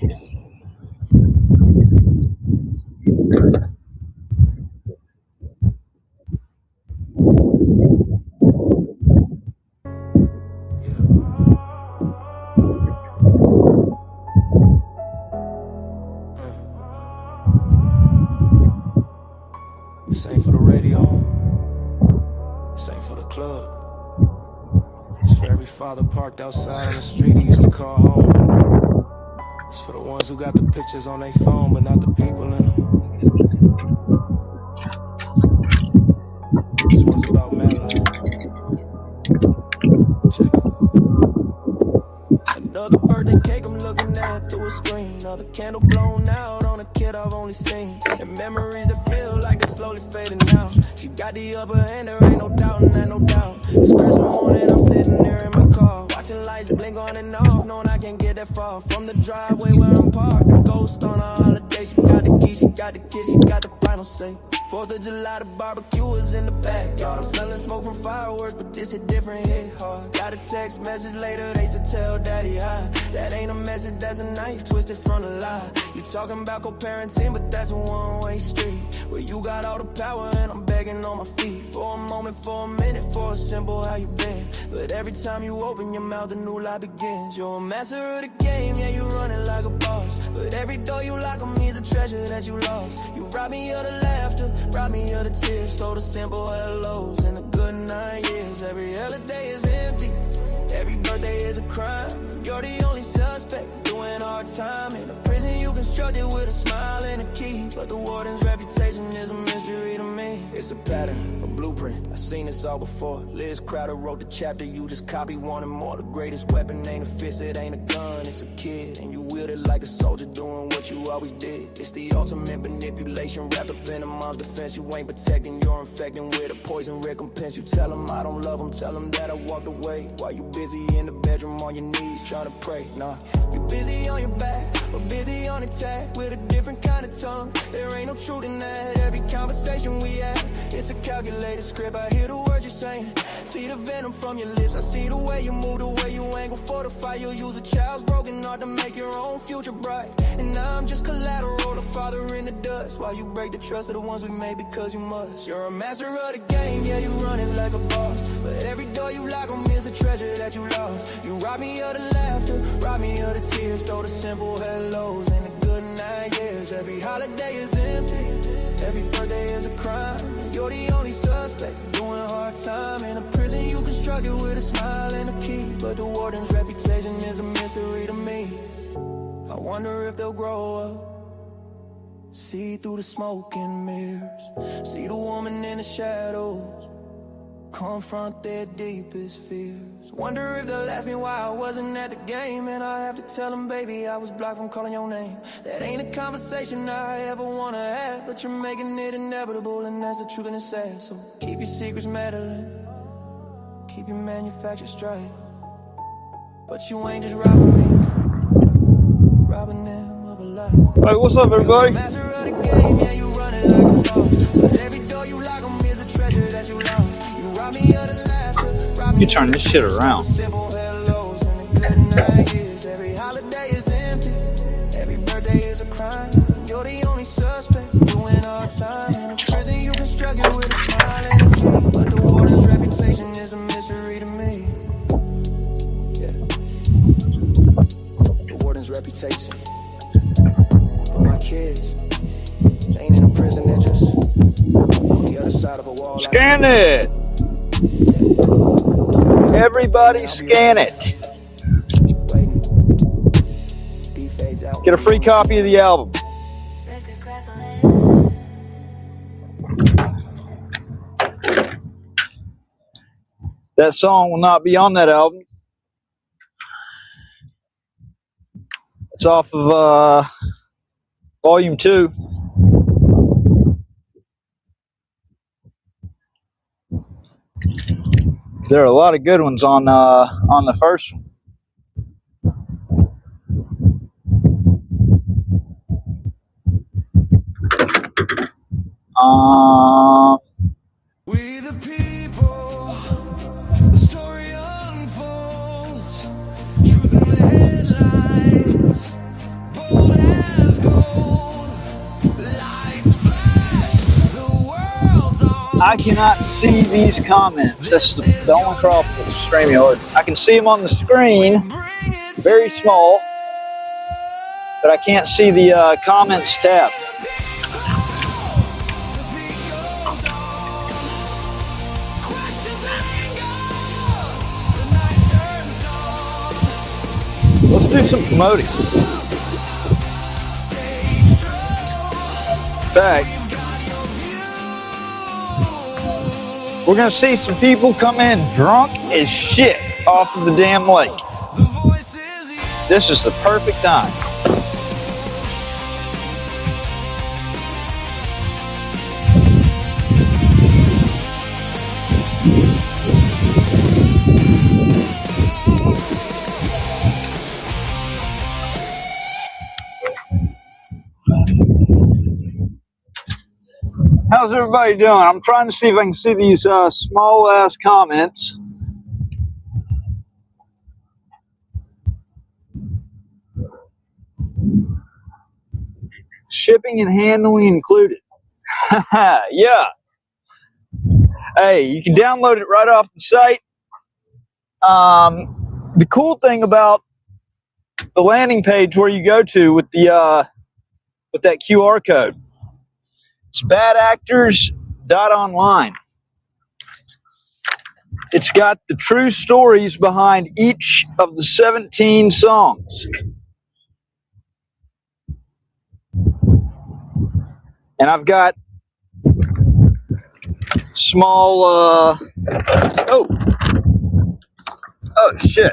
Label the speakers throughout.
Speaker 1: This ain't for the radio. This ain't for the club. It's for every father parked outside on the street he used to call home. It's for the ones who got the pictures on their phone, but not the people in them. This one's about Madeline. Check it. Another birthday cake I'm looking at through a screen. Another candle blown out on a kid I've only seen. And memories that feel like they're slowly fading out. She got the upper hand, there ain't no doubt, and no doubt. It's Christmas morning, I'm sitting there in my car, watching lights blink on and off, knowing I can't get that far from the driveway where I'm parked. The ghost on a holiday, she got the key, she got the kid, she got the final say. 4th of July, the barbecue was in the backyard. I'm smelling smoke from fireworks, but this hit different, hit hard. Got a text message later, they said tell daddy hi. That ain't a message, that's a knife twisted from a lie. You talking about co-parenting, but that's a one-way street, where you got all the power and I'm begging on my feet. For a moment, for a minute, for a simple how you been. But every time you open your mouth, a new lie begins. You're a master of the game, yeah, you running like a boss. But every door you lock on me is a treasure that you lost. You rob me of the laughter, rob me of the tears, stole the simple hellos and the good 9 years. Every holiday is empty, every birthday is a crime. You're the only suspect doing hard time in a prison you constructed with a smile and a key. But the warden's reputation is a mystery to me. It's a pattern, a blueprint, I've seen this all before. Liz Crowder wrote the chapter, you just copy one and more. The greatest weapon ain't a fist, it ain't a gun, it's a kid. And you wield it like a soldier doing what you always did. It's the ultimate manipulation wrapped up in a mom's defense. You ain't protecting, you're infecting with a poison recompense. You tell them I don't love them, tell them that I walked away, while you busy in the bedroom on your knees trying to pray. Nah, you busy on your back, or busy on attack with a different kind of tongue. There ain't no truth in that. Every conversation we have, it's a calculated script. I hear the words you're saying, see the venom from your lips. I see the way you move, the way you angle for the fight. You'll use a child's broken heart to make your own future bright. And now I'm just collateral, the father in the dust, while you break the trust of the ones we made because you must. You're a master of the game, yeah, you run it like a boss. But every door you lock on me is a treasure that you lost. You rob me of the laughter, rob me of the tears, stole the simple hellos and the good 9 years. Every holiday is empty, every birthday is a crime. You're the only suspect doing hard time in a prison you constructed with a smile and a key. But the warden's reputation is a mystery to me. I wonder if they'll grow up, see through the smoke and mirrors, see the woman in the shadows, confront their deepest fears. Wonder if they'll ask me why I wasn't at the game, and I have to tell them, baby, I was blocked from calling your name. That ain't a conversation I ever wanna have, but you're making it inevitable, and that's the truth and it's sad. So keep your secrets, Madeline, keep your manufactured straight. But you ain't just robbing me, you're robbing them of a life.
Speaker 2: Hey, what's up, everybody?
Speaker 1: Master of the game, yeah, you run it like a boss. But every door you lock on me is a treasure that you lost. You rob me of the laughter, rob me.
Speaker 2: You turn this shit around.
Speaker 1: Simple hellos and the good 9 years. Every holiday is empty, every birthday is a crime. You're the only suspect doing hard time in a prison you constructed with a smile and a key. But the warden's reputation is a mystery to me. Yeah, the warden's reputation. But my kids, they ain't in a prison, they're just on the other side of a wall.
Speaker 2: Scan it! Everybody scan it! Get a free copy of the album. That song will not be on that album. It's off of Volume 2. There are a lot of good ones on the first one.
Speaker 1: We the people, the story unfolds, truth in the headlines,
Speaker 2: I cannot see these comments. That's the only problem with StreamYard. I can see them on the screen, very small, but I can't see the comments tab. Let's do some promoting. In fact, we're going to see some people come in drunk as shit off of the damn lake. This is the perfect time. How's everybody doing? I'm trying to see if I can see these small ass comments. Shipping and handling included. Yeah. Hey, you can download it right off the site. The cool thing about the landing page where you go to with the with that QR code, it's badactors.online. It's got the true stories behind each of the 17 songs. And I've got small, oh shit.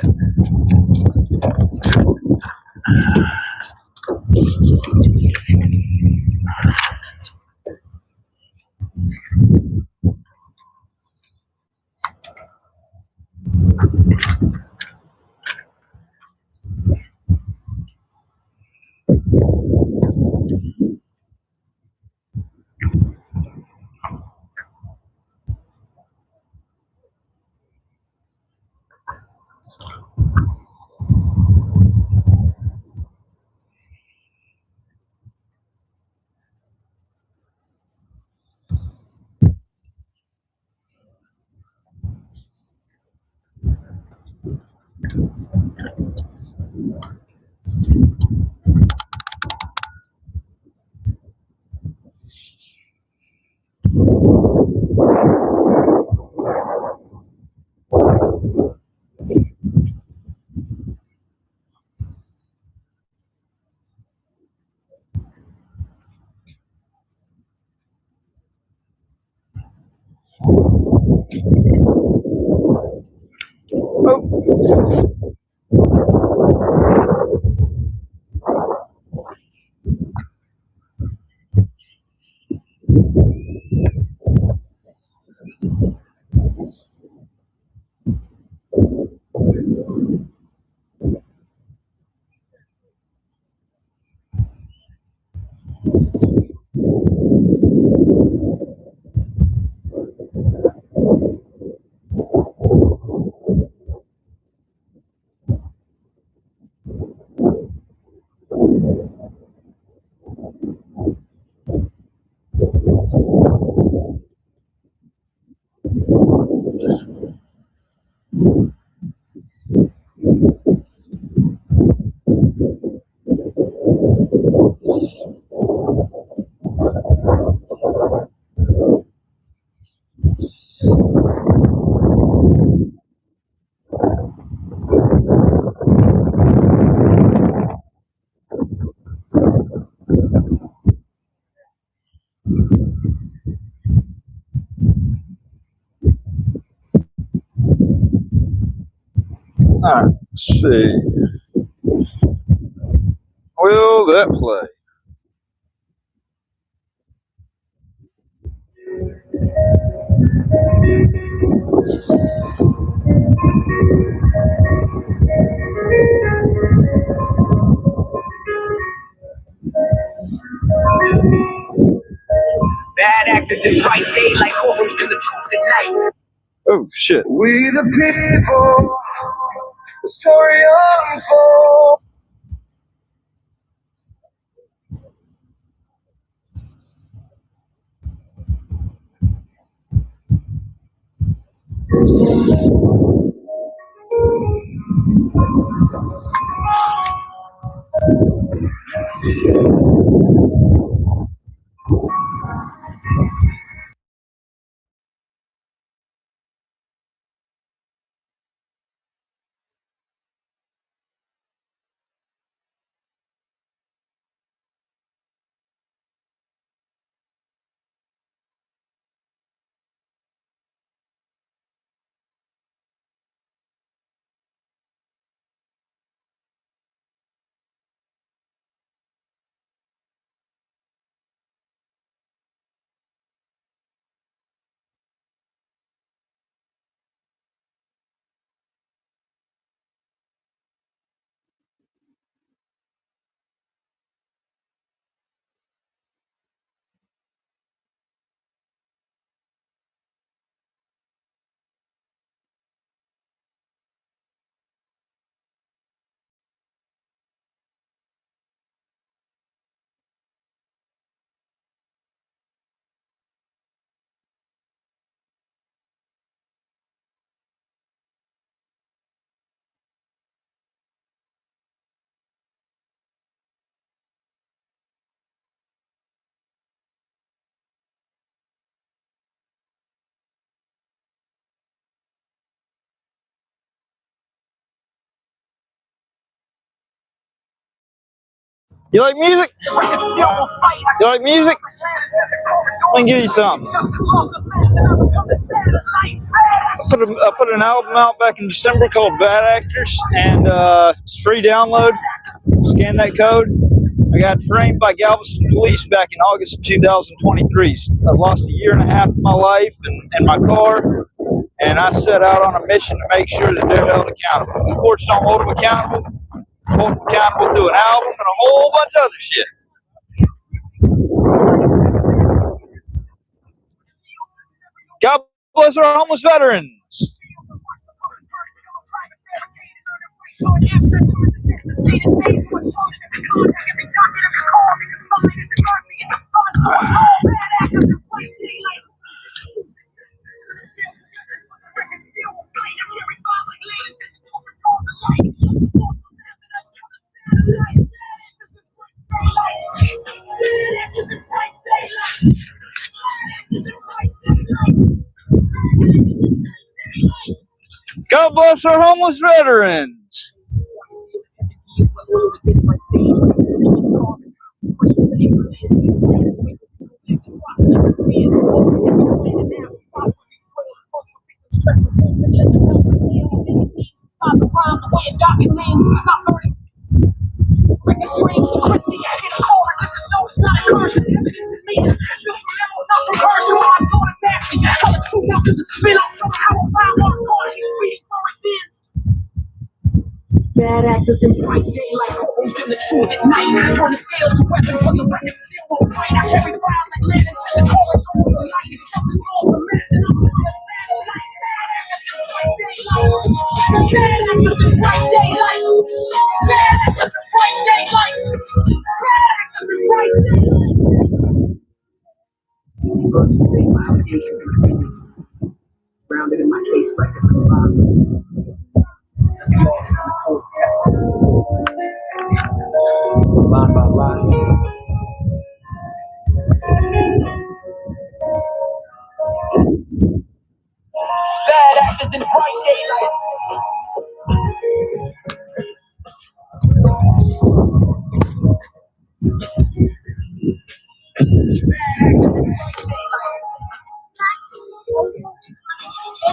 Speaker 2: Alright, let's see. Will that play?
Speaker 3: Bad actors in bright daylight, courtrooms to the truth at night.
Speaker 2: Oh shit.
Speaker 3: We the people, the story unfolds.
Speaker 2: You like music? You like music? Let me give you some. I put an album out back in December called Bad Actors, and it's free download. Scan that code. I got framed by Galveston police back in August of 2023. I lost a year and a half of my life and my car, and I set out on a mission to make sure that they're held accountable. The courts don't hold them accountable. Hold them accountable through an album and a whole bunch of other shit. God bless our homeless veterans. God bless our homeless veterans.
Speaker 3: Bad actors in bright daylight, who's in the truth at night. Turn the scales to weapons, but the record still won't fight. I carry the round like land and set the corridor of the light. Jumping all the men, and I'm the satellite. Bad actors in bright daylight. Bad actors in bright daylight. Bad actors in bright daylight. State my allegations grounded in my case like a survivor. Line by line. Bad actors in bright daylight.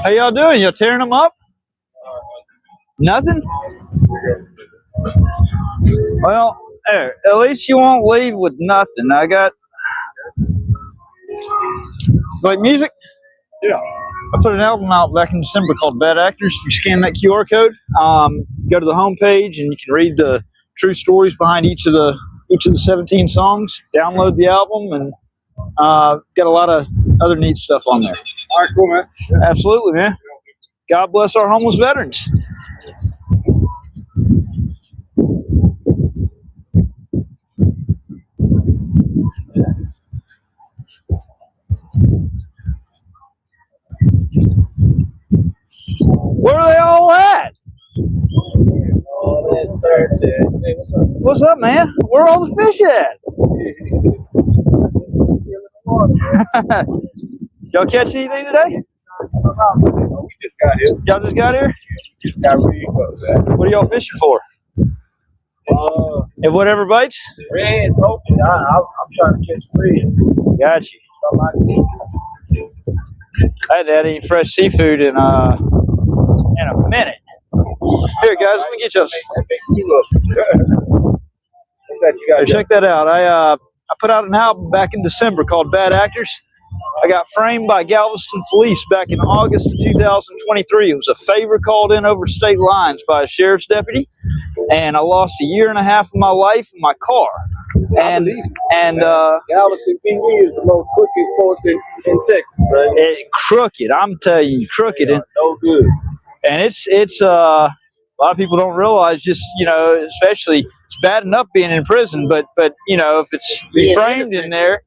Speaker 2: How y'all doing? Y'all tearing them up? Nothing? Well, there. At least you won't leave with nothing. I got. Like music? Yeah. I put an album out back in December called Bad Actors. You scan that QR code, go to the home page, and you can read the true stories behind each of the 17 songs. Download the album, and got a lot of other neat stuff on there. All right, cool, man. Absolutely, man. God bless our homeless veterans.
Speaker 4: Hey, what's up?
Speaker 2: What's up, man? Where are all the fish at? Y'all catch anything today?
Speaker 4: We just got here.
Speaker 2: Y'all just got here?
Speaker 4: Just got ready to
Speaker 2: What are y'all fishing for? And whatever bites?
Speaker 4: Reds, hopefully. I'm trying to catch red.
Speaker 2: Got you. I hadn't had any fresh seafood in a minute. Here, guys, let me get you. Hey, check that out. I put out an album back in December called Bad Actors. I got framed by Galveston police back in August of 2023. It was a favor called in over state lines by a sheriff's deputy, and I lost a year and a half of my life in my car. And
Speaker 4: Galveston PD is the most crooked force in Texas, right?
Speaker 2: Crooked, I'm telling you, crooked.
Speaker 4: Yeah, no good.
Speaker 2: And it's a lot of people don't realize, just, you know, especially it's bad enough being in prison, but you know, if it's framed in there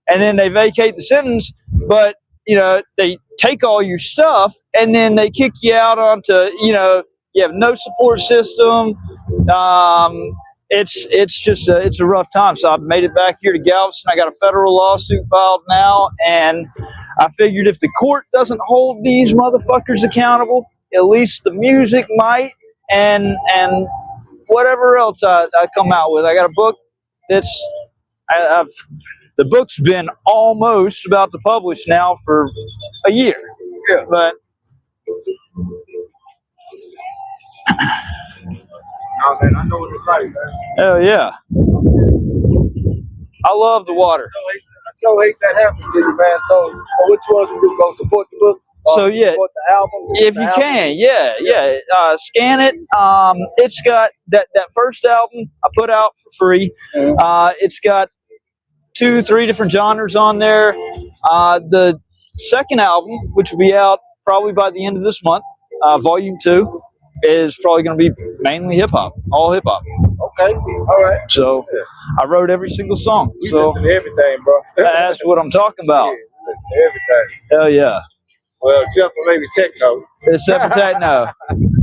Speaker 2: and then they vacate the sentence, but you know, they take all your stuff and then they kick you out onto, you know, you have no support system. It's just it's a rough time. So I've made it back here to Galveston. I got a federal lawsuit filed now, and I figured if the court doesn't hold these motherfuckers accountable, at least the music might, and whatever else I come out with. I got a book that's the book's been almost about to publish now for a year.
Speaker 4: Yeah.
Speaker 2: But
Speaker 4: Oh man, I know what it's like, man.
Speaker 2: hell yeah. I love the water.
Speaker 4: I sure hate that happened to you, man. So what you want to do? Go support the book?
Speaker 2: So yeah,
Speaker 4: support the album?
Speaker 2: if you can, yeah. Scan it. It's got that first album I put out for free. It's got 2-3 different genres on there. The second album, which will be out probably by the end of this month, Volume 2, is probably going to be mainly hip hop, all hip hop.
Speaker 4: Okay, all right.
Speaker 2: So I wrote every single song.
Speaker 4: We
Speaker 2: So
Speaker 4: listen to everything, bro.
Speaker 2: that's what I'm talking about.
Speaker 4: Yeah, we listen to everything.
Speaker 2: Hell yeah.
Speaker 4: Well, except for maybe techno.
Speaker 2: Except for techno.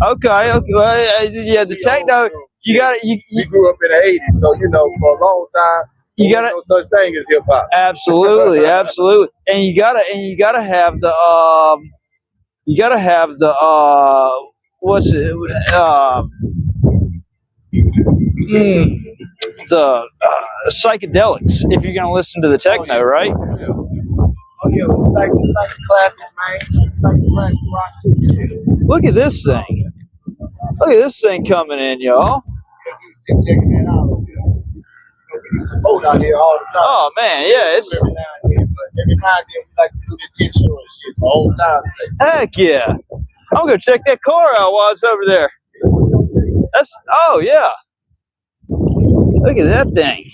Speaker 2: Okay. Well, yeah, the techno. You got it.
Speaker 4: We grew up in the '80s, so you know, for a long time,
Speaker 2: You got
Speaker 4: no such thing as hip hop.
Speaker 2: Absolutely, absolutely. And you gotta have the what's it? The psychedelics. If you're gonna listen to the techno, right?
Speaker 4: Oh yeah, we like classic, man. Like classic rock too.
Speaker 2: Look at this thing. Look at this thing coming in, y'all.
Speaker 4: Keep checking that out over here. Boat out here all the time.
Speaker 2: Oh man, yeah, it's
Speaker 4: Every now and then, but every now and then we like to do this insurance shit the whole time.
Speaker 2: heck yeah. I'm gonna check that car out while it's over there. Oh yeah. Look at that thing.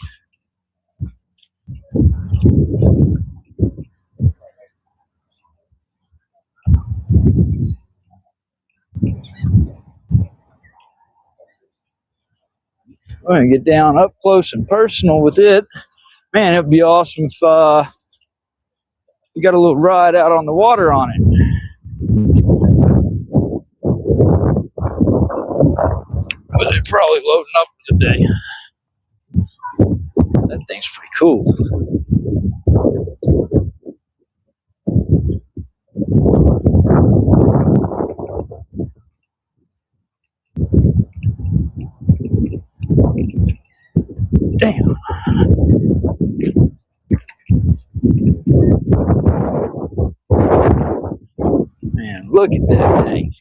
Speaker 2: We're gonna get down up close and personal with it. Man, it'd be awesome if we got a little ride out on the water on it. But they're probably loading up for the day. That thing's pretty cool. Damn. Man, look at that thing.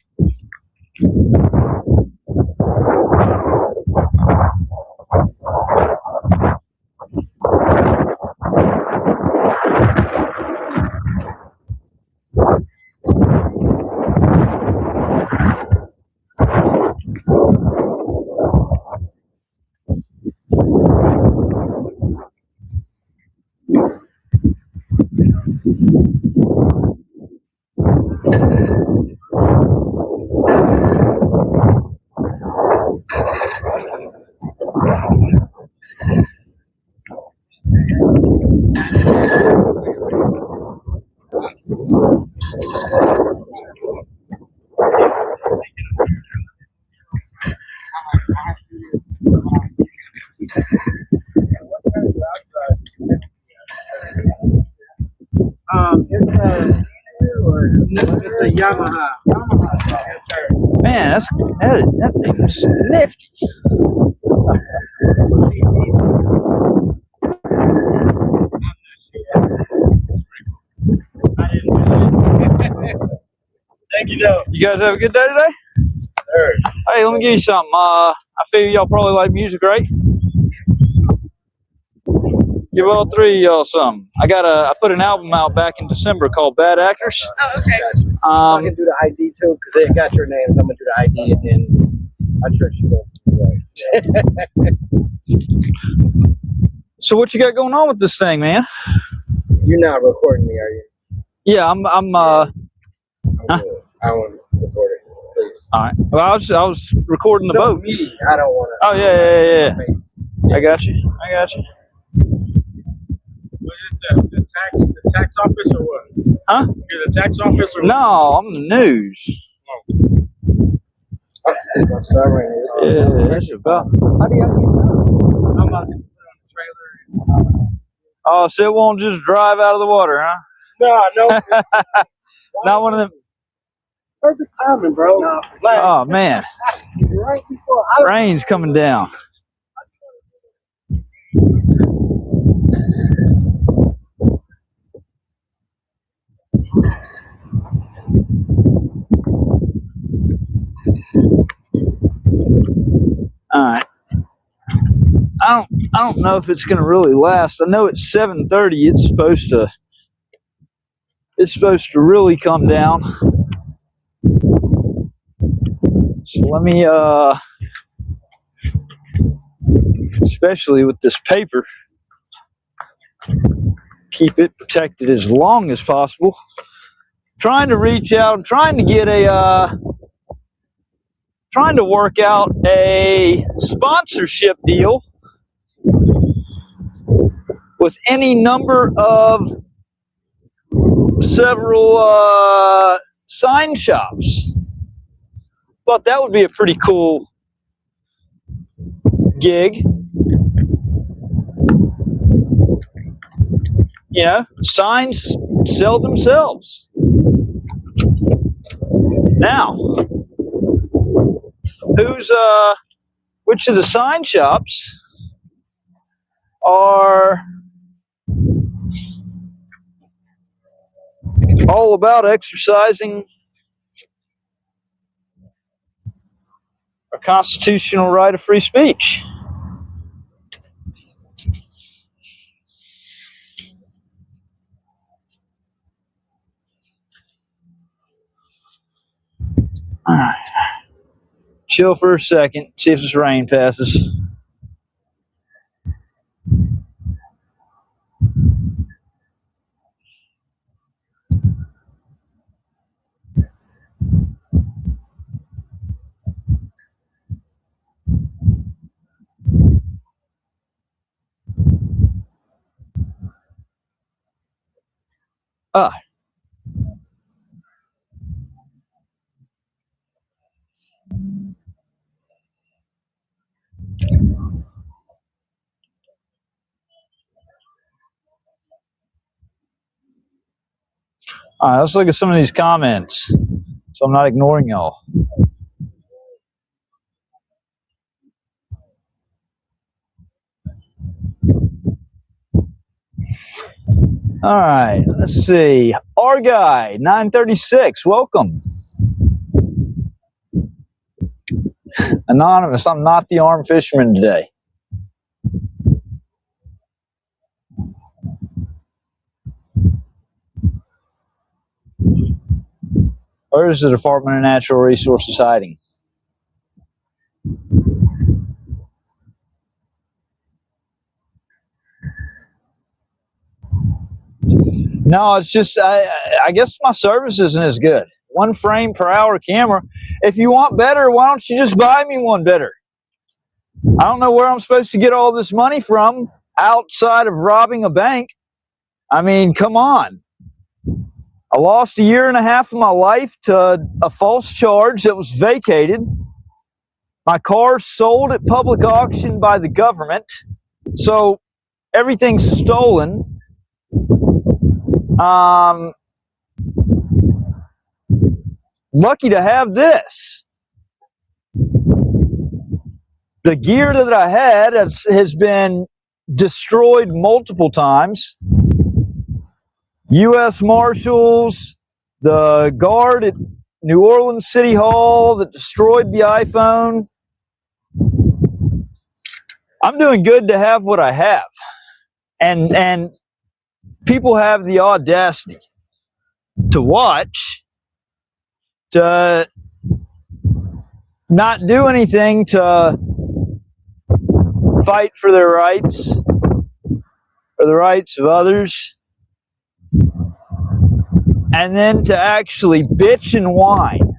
Speaker 4: It's a Yamaha. Yes, sir.
Speaker 2: Man, that thing is nifty.
Speaker 4: Thank you, though.
Speaker 2: You guys have a good day today?
Speaker 4: Sir.
Speaker 2: Hey, let me give you something. I figure y'all probably like music, right? Give all three of y'all some. I put an album out back in December called Bad Actors.
Speaker 3: Oh, okay.
Speaker 4: I can do the ID too, because it got your names. I'm gonna do the ID, and then I trust you. Right.
Speaker 2: So what you got going on with this thing, man?
Speaker 4: You're not recording me, are you?
Speaker 2: Yeah, I'm
Speaker 4: I'm
Speaker 2: huh?
Speaker 4: good. I don't want to record it, please.
Speaker 2: All right. Well, I was recording the boat.
Speaker 4: Me. I don't want to.
Speaker 2: Oh yeah. I got you.
Speaker 5: What is that? The tax office or what?
Speaker 2: Huh?
Speaker 5: You're the tax office or what?
Speaker 2: No, I'm the news.
Speaker 4: I'm sorry.
Speaker 2: Yeah, that's about.
Speaker 4: How do y'all
Speaker 5: I'm about to put it on the trailer.
Speaker 2: Oh, so it won't just drive out of the water, huh?
Speaker 4: No.
Speaker 2: Not one of them.
Speaker 4: Perfect timing, bro.
Speaker 2: Oh man,
Speaker 4: Right before
Speaker 2: rain's coming down. All right. I don't know if it's gonna really last. I know it's 7:30. It's supposed to really come down. So let me especially with this paper, keep it protected as long as possible. Trying to reach out, trying to work out a sponsorship deal with any number of several sign shops. Thought that would be a pretty cool gig. You know, signs sell themselves. Now, which of the sign shops are all about exercising our constitutional right of free speech? All right. Chill for a second, see if this rain passes. Ah. All right, let's look at some of these comments so I'm not ignoring y'all. All right, let's see. Our guy, 936, welcome. Anonymous, I'm not the armed fisherman today. Where is the Department of Natural Resources hiding? No, it's just, I guess my service isn't as good. 1 frame per hour camera. If you want better, why don't you just buy me one better? I don't know where I'm supposed to get all this money from outside of robbing a bank. I mean, come on. I lost 1.5 years of my life to a false charge that was vacated. My car sold at public auction by the government. So everything's stolen. Lucky to have this. The gear that I had has been destroyed multiple times. U.S. Marshals, the guard at New Orleans City Hall that destroyed the iPhone. I'm doing good to have what I have. And people have the audacity to watch, to not do anything to fight for their rights or the rights of others, and then to actually bitch and whine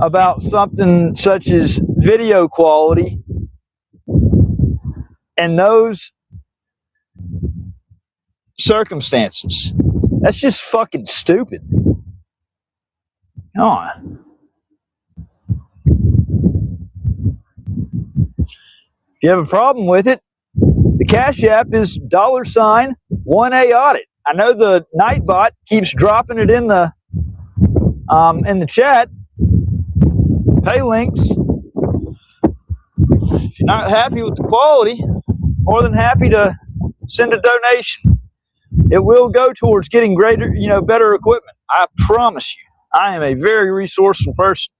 Speaker 2: about something such as video quality and those circumstances. That's just fucking stupid. Come on. If you have a problem with it, the Cash App is $1A audit. I know the Nightbot keeps dropping it in the chat. Pay links. If you're not happy with the quality, more than happy to send a donation. It will go towards getting greater, better equipment. I promise you. I am a very resourceful person.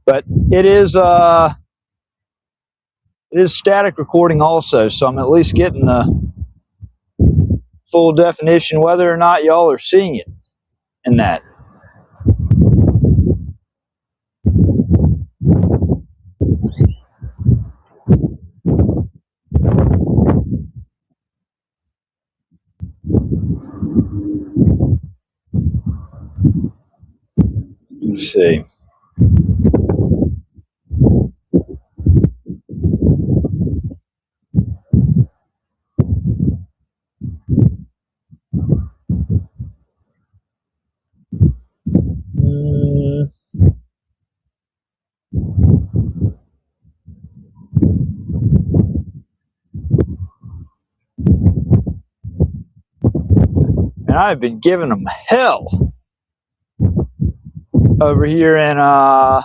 Speaker 2: But it is static recording also, so I'm at least getting the full definition, whether or not y'all are seeing it in that. Let's see. And I've been giving them hell over here in I've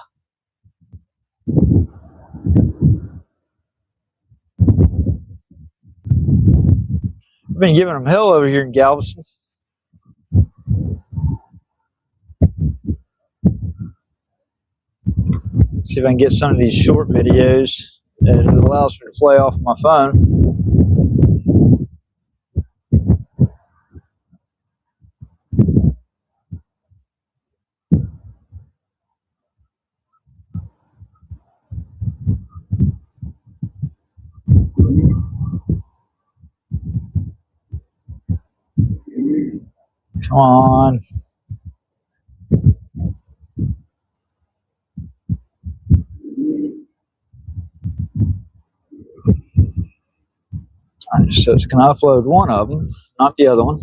Speaker 2: been giving them hell over here in Galveston. See if I can get some of these short videos that it allows me to play off my phone. Come on. I just says, can I upload one of them, not the other one?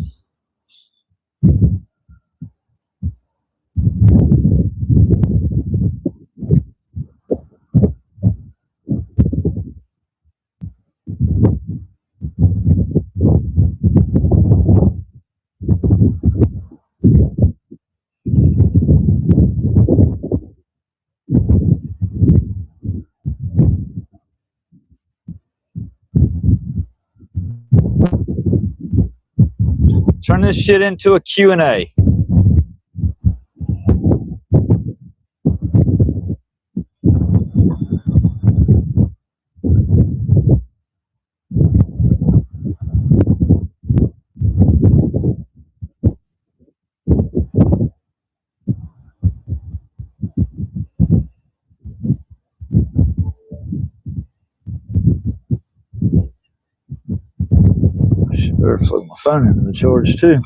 Speaker 2: Turn this shit into a Q&A. Should better plug my phone into the charge too.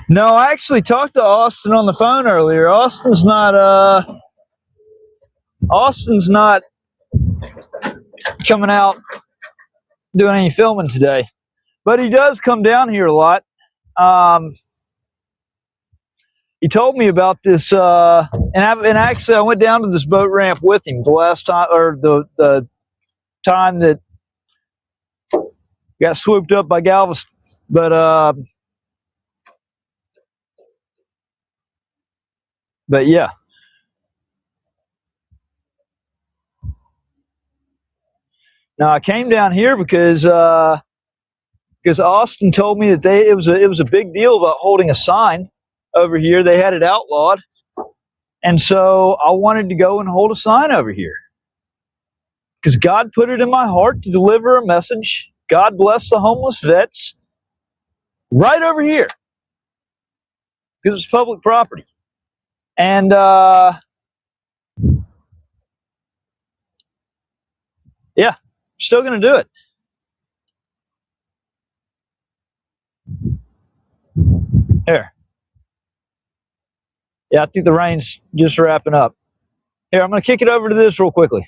Speaker 2: No, I actually talked to Austin on the phone earlier. Austin's not coming out doing any filming today, but he does come down here a lot. he told me about this, and actually I went down to this boat ramp with him the last time, or the time that got swooped up by Galveston. But yeah. Now I came down here because Austin told me that it was a big deal about holding a sign over here. They had it outlawed, and so I wanted to go and hold a sign over here because God put it in my heart to deliver a message. God bless the homeless vets right over here because it's public property, and yeah, still going to do it. Here. Yeah, I think the rain's just wrapping up. Here, I'm going to kick it over to this real quickly.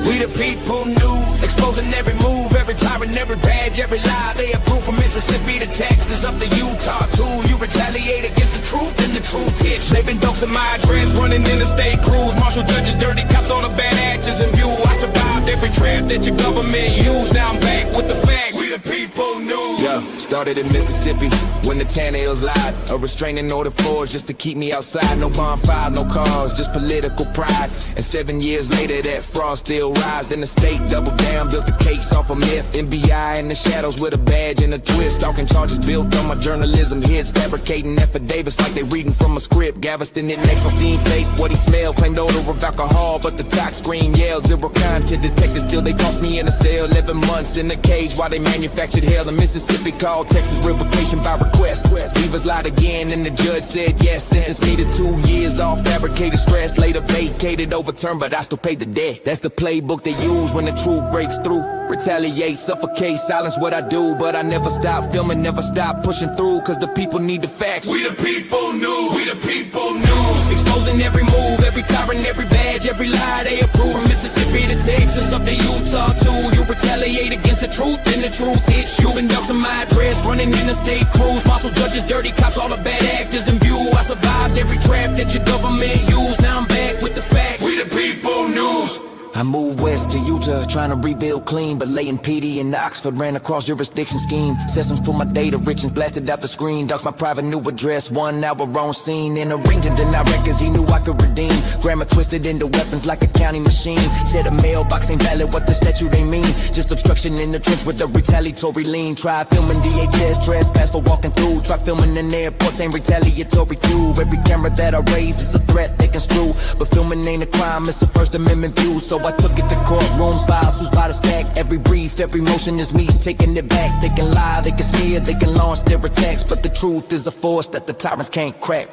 Speaker 1: We the people news, exposing every move, every tyrant, every badge, every lie. They approve from Mississippi to Texas, up to Utah too. You retaliate against the truth, and the truth hits. They've been doxing my address, running interstate crews, marshal judges, dirty cops, all the bad actors in view. I survived every trap that your government used. Now I'm back with the facts. We the people news. Yo, started in Mississippi when the tan hills lied. A restraining order forged just to keep me outside. No bonfire, no cars, just political pride. And 7 years later, that fraud still rise. Then the state doubled down, built the case off a myth. NBI in the shadows with a badge and a twist. Stalking charges built on my journalism hits. Fabricating affidavits like they reading from a script. Galveston it next on steam fake. What he smelled claimed odor of alcohol, but the tox screen yelled zero content detected. Still they tossed me in a cell, 11 months in a cage while they manufactured hell. In Mississippi called Texas revocation by request. Leavers lied again and the judge said yes. Sentenced me to 2 years off fabricated stress. Later vacated, overturned, but I still paid the debt. That's the playbook they use when the truth breaks through. Retaliate, suffocate, silence what I do. But I never stop filming, never stop pushing through. Cause the people need the facts. We the people news, we the people news. Exposing every move, every tyrant, every badge, every lie they approve. From Mississippi to Texas, up to Utah too. You retaliate against the truth, and the truth hits you. Been doxing my address, running interstate crews, marshal judges, dirty cops, all the bad actors in view. I survived every trap that your government used. Now I'm back with the facts. We the people news. I moved west to Utah, trying to rebuild clean, but laying PD in Oxford ran across jurisdiction scheme. Sessions pulled my data, richness blasted out the screen. Doxed my private new address, 1 hour on scene. In a ring to deny records, he knew I could redeem. Grammar twisted into weapons like a county machine. Said a mailbox ain't valid, what the statute they mean. Just obstruction in the trench with a retaliatory lean. Try filming DHS, trespass for walking through. Try filming in airports, ain't retaliatory cue. Every camera that I raise is a threat they construe. But filming ain't a crime, it's a First Amendment view. So I took it to courtrooms, files who's by the stack. Every brief, every motion is me taking it back. They can lie, they can smear, they can launch their attacks, but the truth is a force that the tyrants can't crack.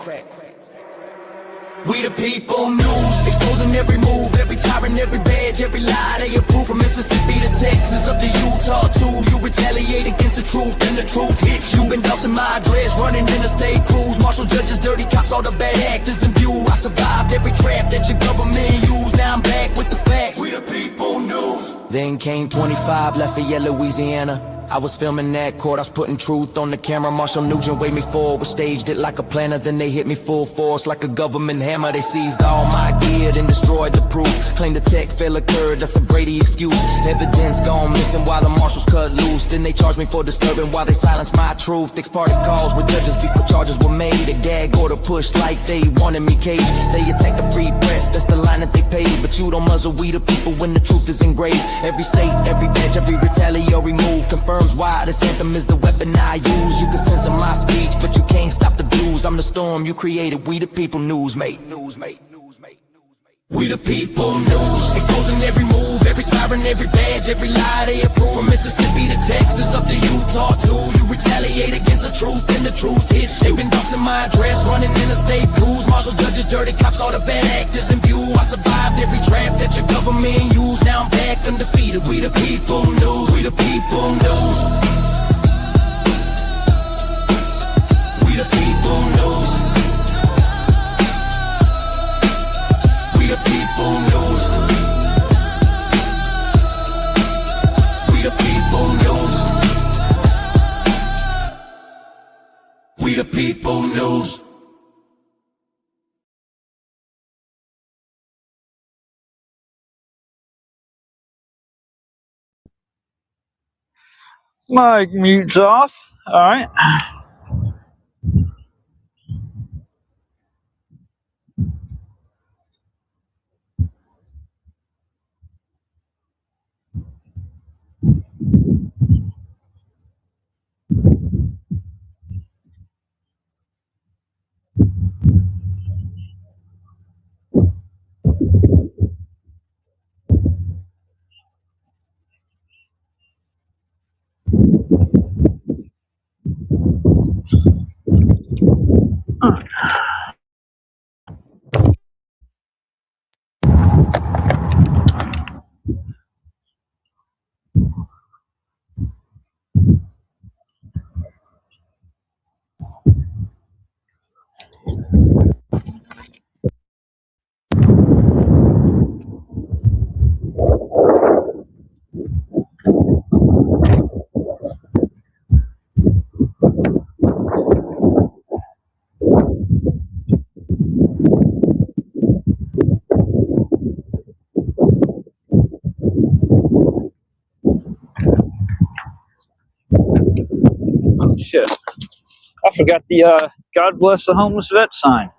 Speaker 1: We the people news, exposing every move, every tyrant, every badge, every lie they approve. From Mississippi to Texas, up to Utah too. You retaliate against the truth, and the truth hits you. Been doxing my address, running interstate crews, marshal judges, dirty cops, all the bad actors in view. I survived every trap that your government used. Now I'm back with the facts. We the people news. Then came 25, Lafayette, Louisiana. I was filming that court, I was putting truth on the camera. Marshall Nugent waved me forward, staged it like a planner. Then they hit me full force like a government hammer. They seized all my gear, then destroyed the proof. Claimed the tech fail occurred, that's a Brady excuse. Evidence gone missing while the marshals cut loose. Then they charged me for disturbing while they silenced my truth. Ex parte calls with judges before charges were made. A gag order pushed like they wanted me caged. They attack the free press, that's the line that they paid. But you don't muzzle we the people when the truth is engraved. Every state, every badge, every retaliatory move confirms why this anthem is the weapon I use. You can censor my speech, but you can't stop the views. I'm the storm you created, we the people news, mate. We the people news, exposing every move, every tyrant, every badge, every lie they approve. From Mississippi to Texas, up to Utah too. You retaliate against the truth, and the truth hits you. Been doxing my address, running interstate crews, marshal judges, dirty cops, all the bad actors in view. I survived every trap that your government used. Now I'm back undefeated. We the people news, we the people news. people news.
Speaker 2: Mic mute's off. All right. Oh, shit. I forgot the God bless the homeless vet sign.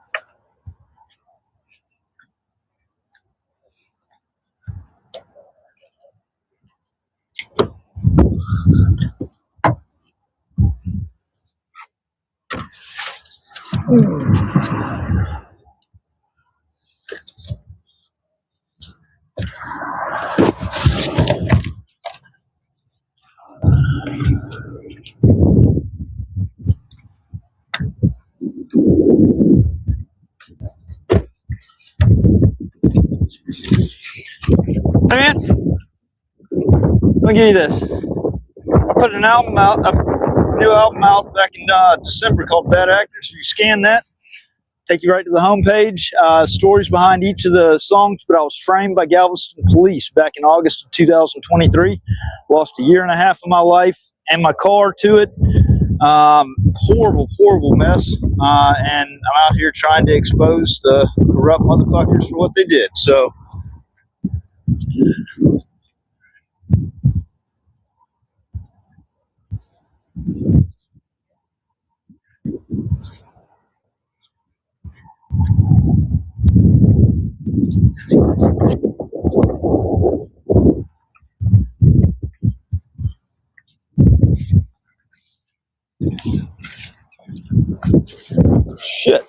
Speaker 2: Hey man, let me give you this. I put an album out, a new album out back in December called Bad Actors. You scan that, take you right to the homepage. Stories behind each of the songs. But I was framed by Galveston police back in August of 2023. Lost a year and a half of my life and my car to it. Horrible mess. And I'm out here trying to expose the corrupt motherfuckers for what they did. So. Shit.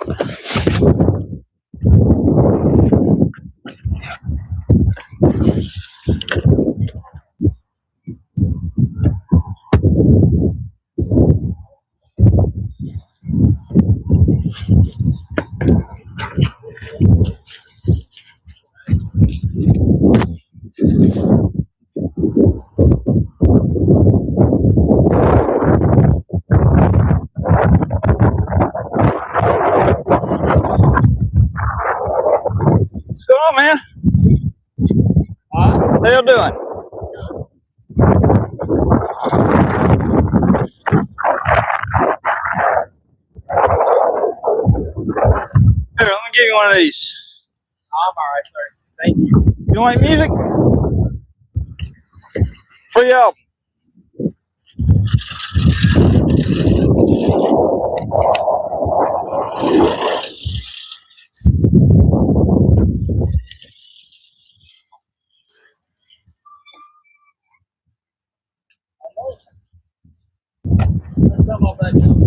Speaker 2: What's going on, man? How you doing? Here, let me give you one of these.
Speaker 5: I'm alright, sir. Thank you.
Speaker 2: You like music? Free album.
Speaker 5: Come on back down.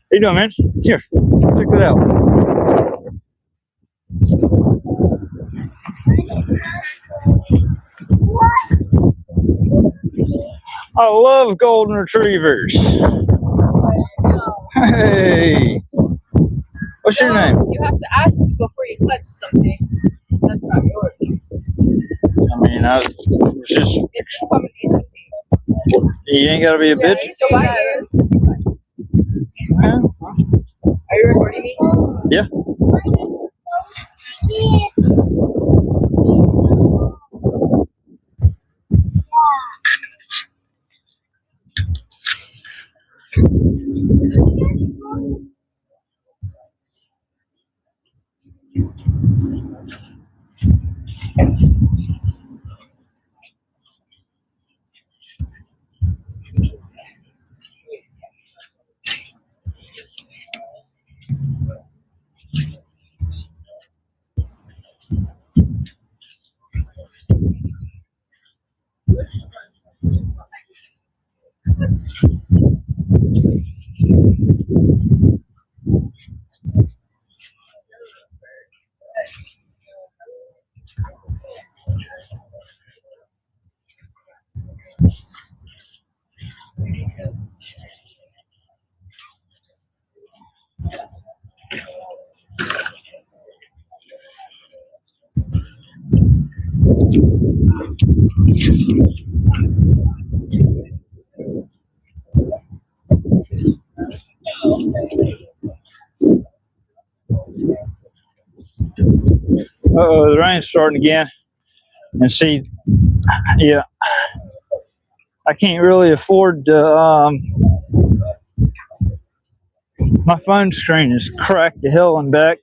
Speaker 2: How you doing, man? Here, check it out. I love golden retrievers. Hey, what's your name?
Speaker 6: You have to ask before you touch something. That's not yours.
Speaker 2: I mean, I was just.
Speaker 6: It's just common decency.
Speaker 2: You ain't gotta be a bitch.
Speaker 6: So bye, Aaron.
Speaker 2: Yeah.
Speaker 6: Are you recording me?
Speaker 2: Yeah. Uh-oh, the rain's starting again. And see, yeah, I can't really afford to, my phone screen is cracked to hell and back.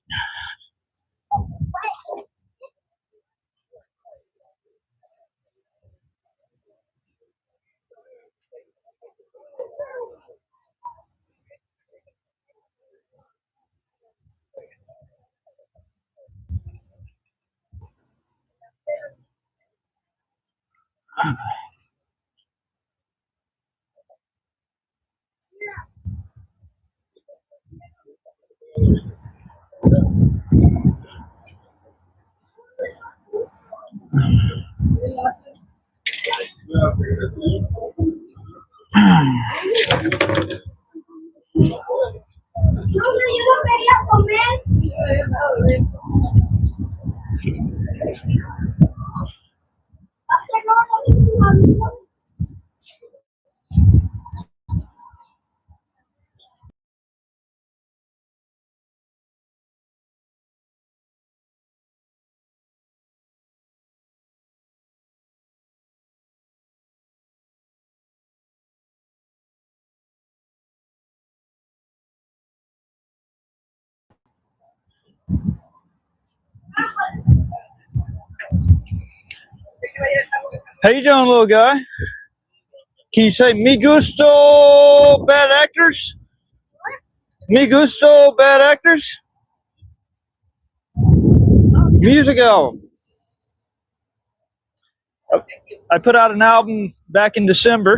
Speaker 2: How you doing, little guy? Can you say "Me gusto bad actors"? Me gusto bad actors? Music album. I put out an album back in December.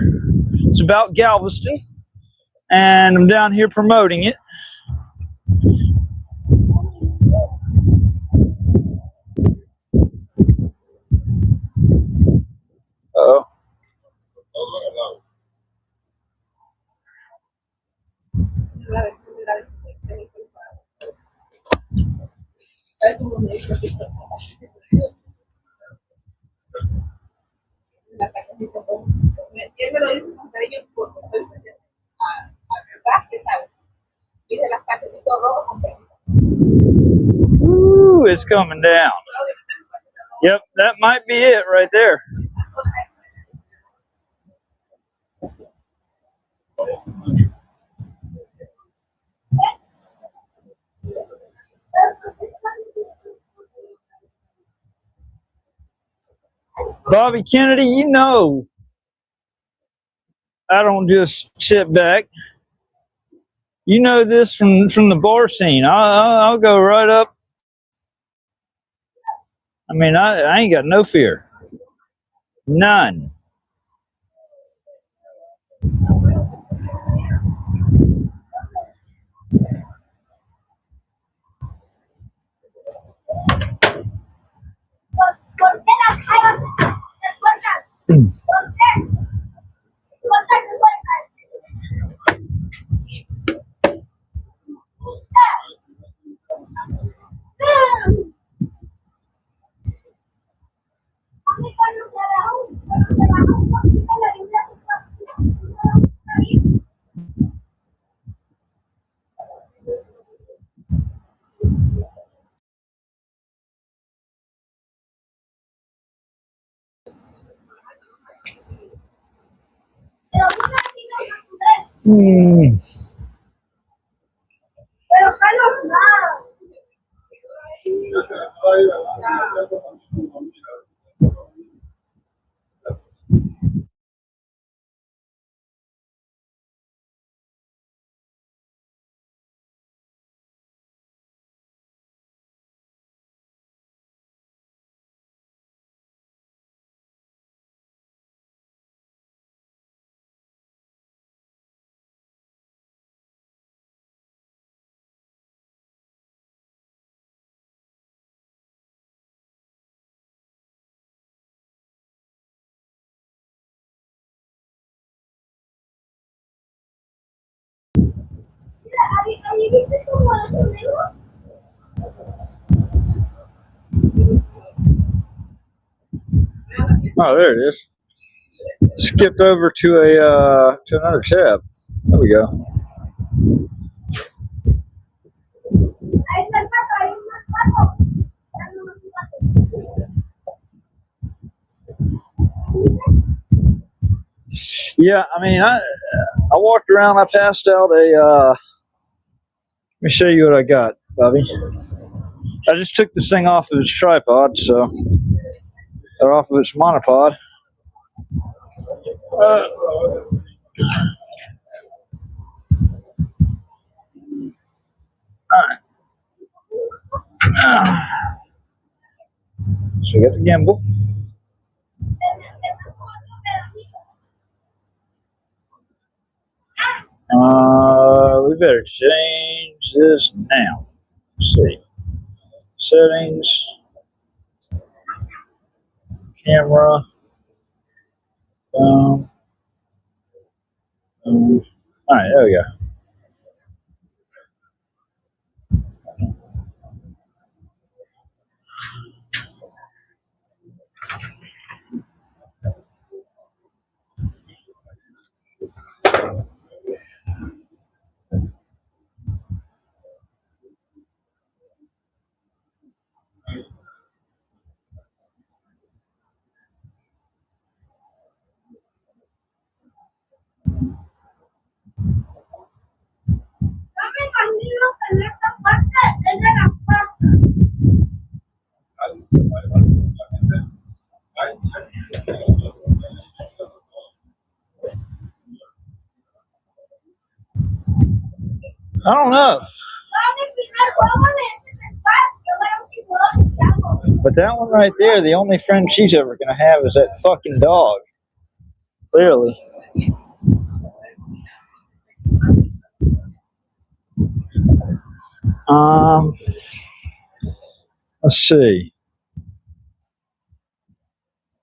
Speaker 2: It's about Galveston, and I'm down here promoting it. Uh-oh.
Speaker 6: Él me lo dice con cariño porque soy a que sabes. Dice las calcetitos rojos con permiso.
Speaker 2: Ooh, it's coming down. Yep, that might be it right there. Bobby Kennedy, you know I don't just sit back. You know this from the bar scene. I'll go right up. I mean, I ain't got no fear. None. Oh, there it is. Skipped over to to another tab. There we go. Yeah, I mean, I walked around. I passed out a. Let me show you what I got, Bobby. I just took this thing off of its tripod, so or off of its monopod. So we got the gimbal. We better change this now. Let's see. Settings. Camera. All right, there we go. I don't know. But that one right there, the only friend she's ever going to have is that fucking dog. Clearly. Let's see.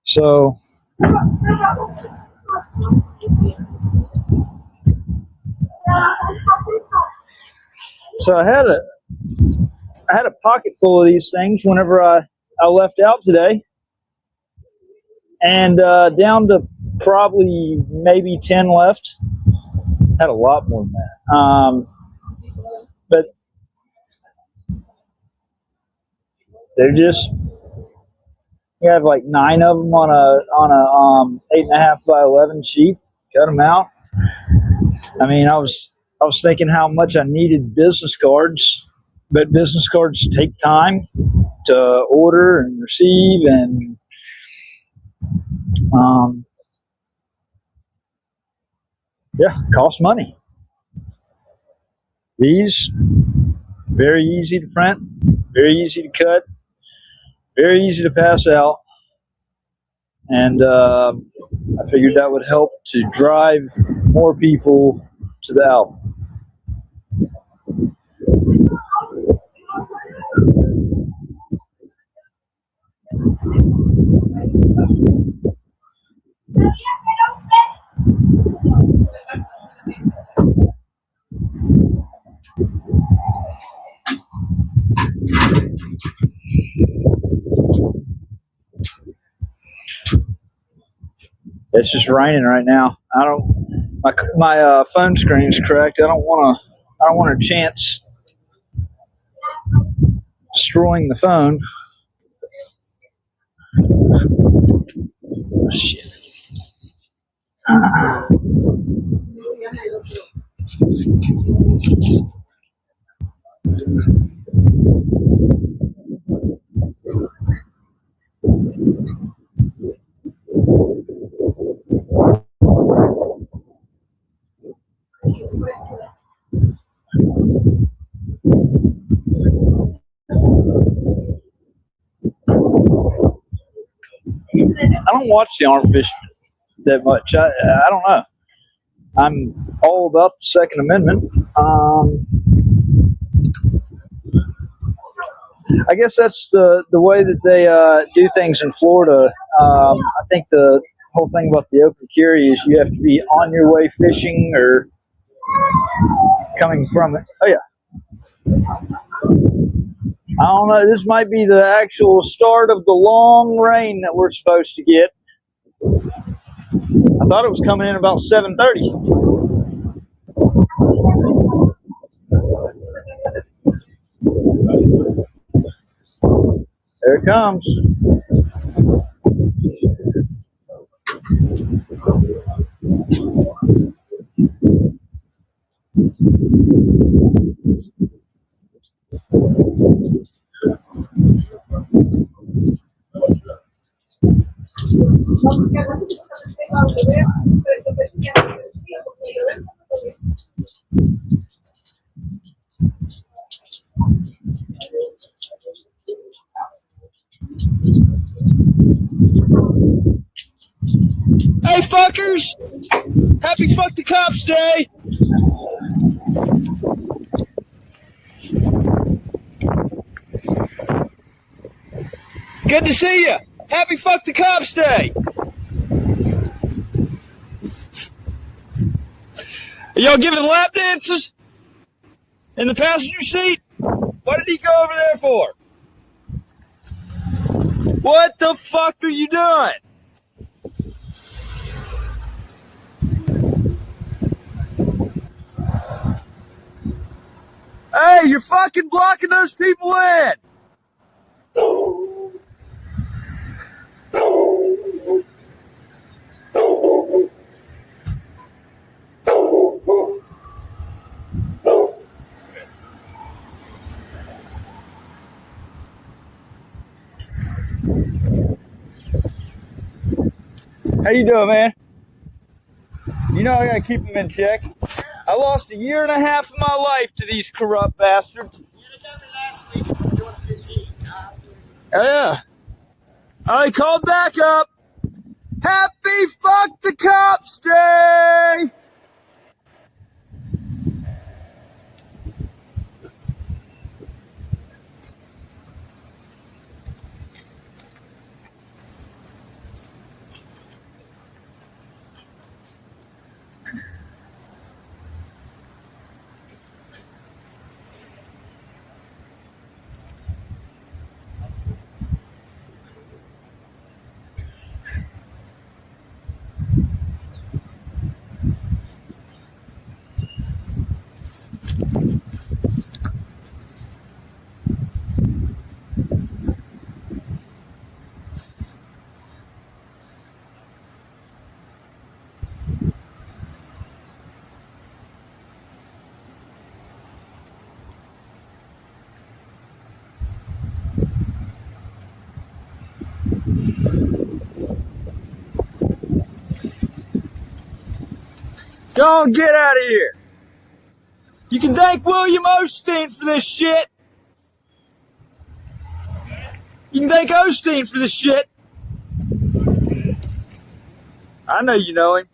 Speaker 2: So I had I had a pocket full of these things whenever I left out today, and down to probably maybe 10 left. Had a lot more than that, but they're just, you have like 9 of them on a 8.5 by 11 sheet. Cut them out. I mean, I was thinking how much I needed business cards, but business cards take time to order and receive, and yeah, cost money. These, very easy to print, very easy to cut, very easy to pass out, and I figured that would help to drive more people to the album. It's just raining right now. I don't. My phone screen's cracked. I don't want a chance destroying the phone. Oh, shit. I don't watch the arm fishermen that much. I don't know. I'm all about the Second Amendment. I guess that's the way that they do things in Florida. I think the whole thing about the open carry is you have to be on your way fishing or coming from it. Oh yeah. I don't know. This might be the actual start of the long rain that we're supposed to get. I thought it was coming in about 7:30. There it comes.
Speaker 1: Hey, fuckers! Happy Fuck the Cops Day! Good to see you! Happy Fuck the Cops Day! Are y'all giving lap dances? In the passenger seat? What did he go over there for? What the fuck are you doing? Hey, you're fucking blocking those people in! How you doing, man? You know I gotta keep them in check. I lost 1.5 years of my life to these corrupt bastards. Oh, yeah. I called back up. Happy Fuck the Cops Day!
Speaker 2: Go on, get out of here. You can thank William Osteen for this shit. You can thank Osteen for this shit. I know you know him.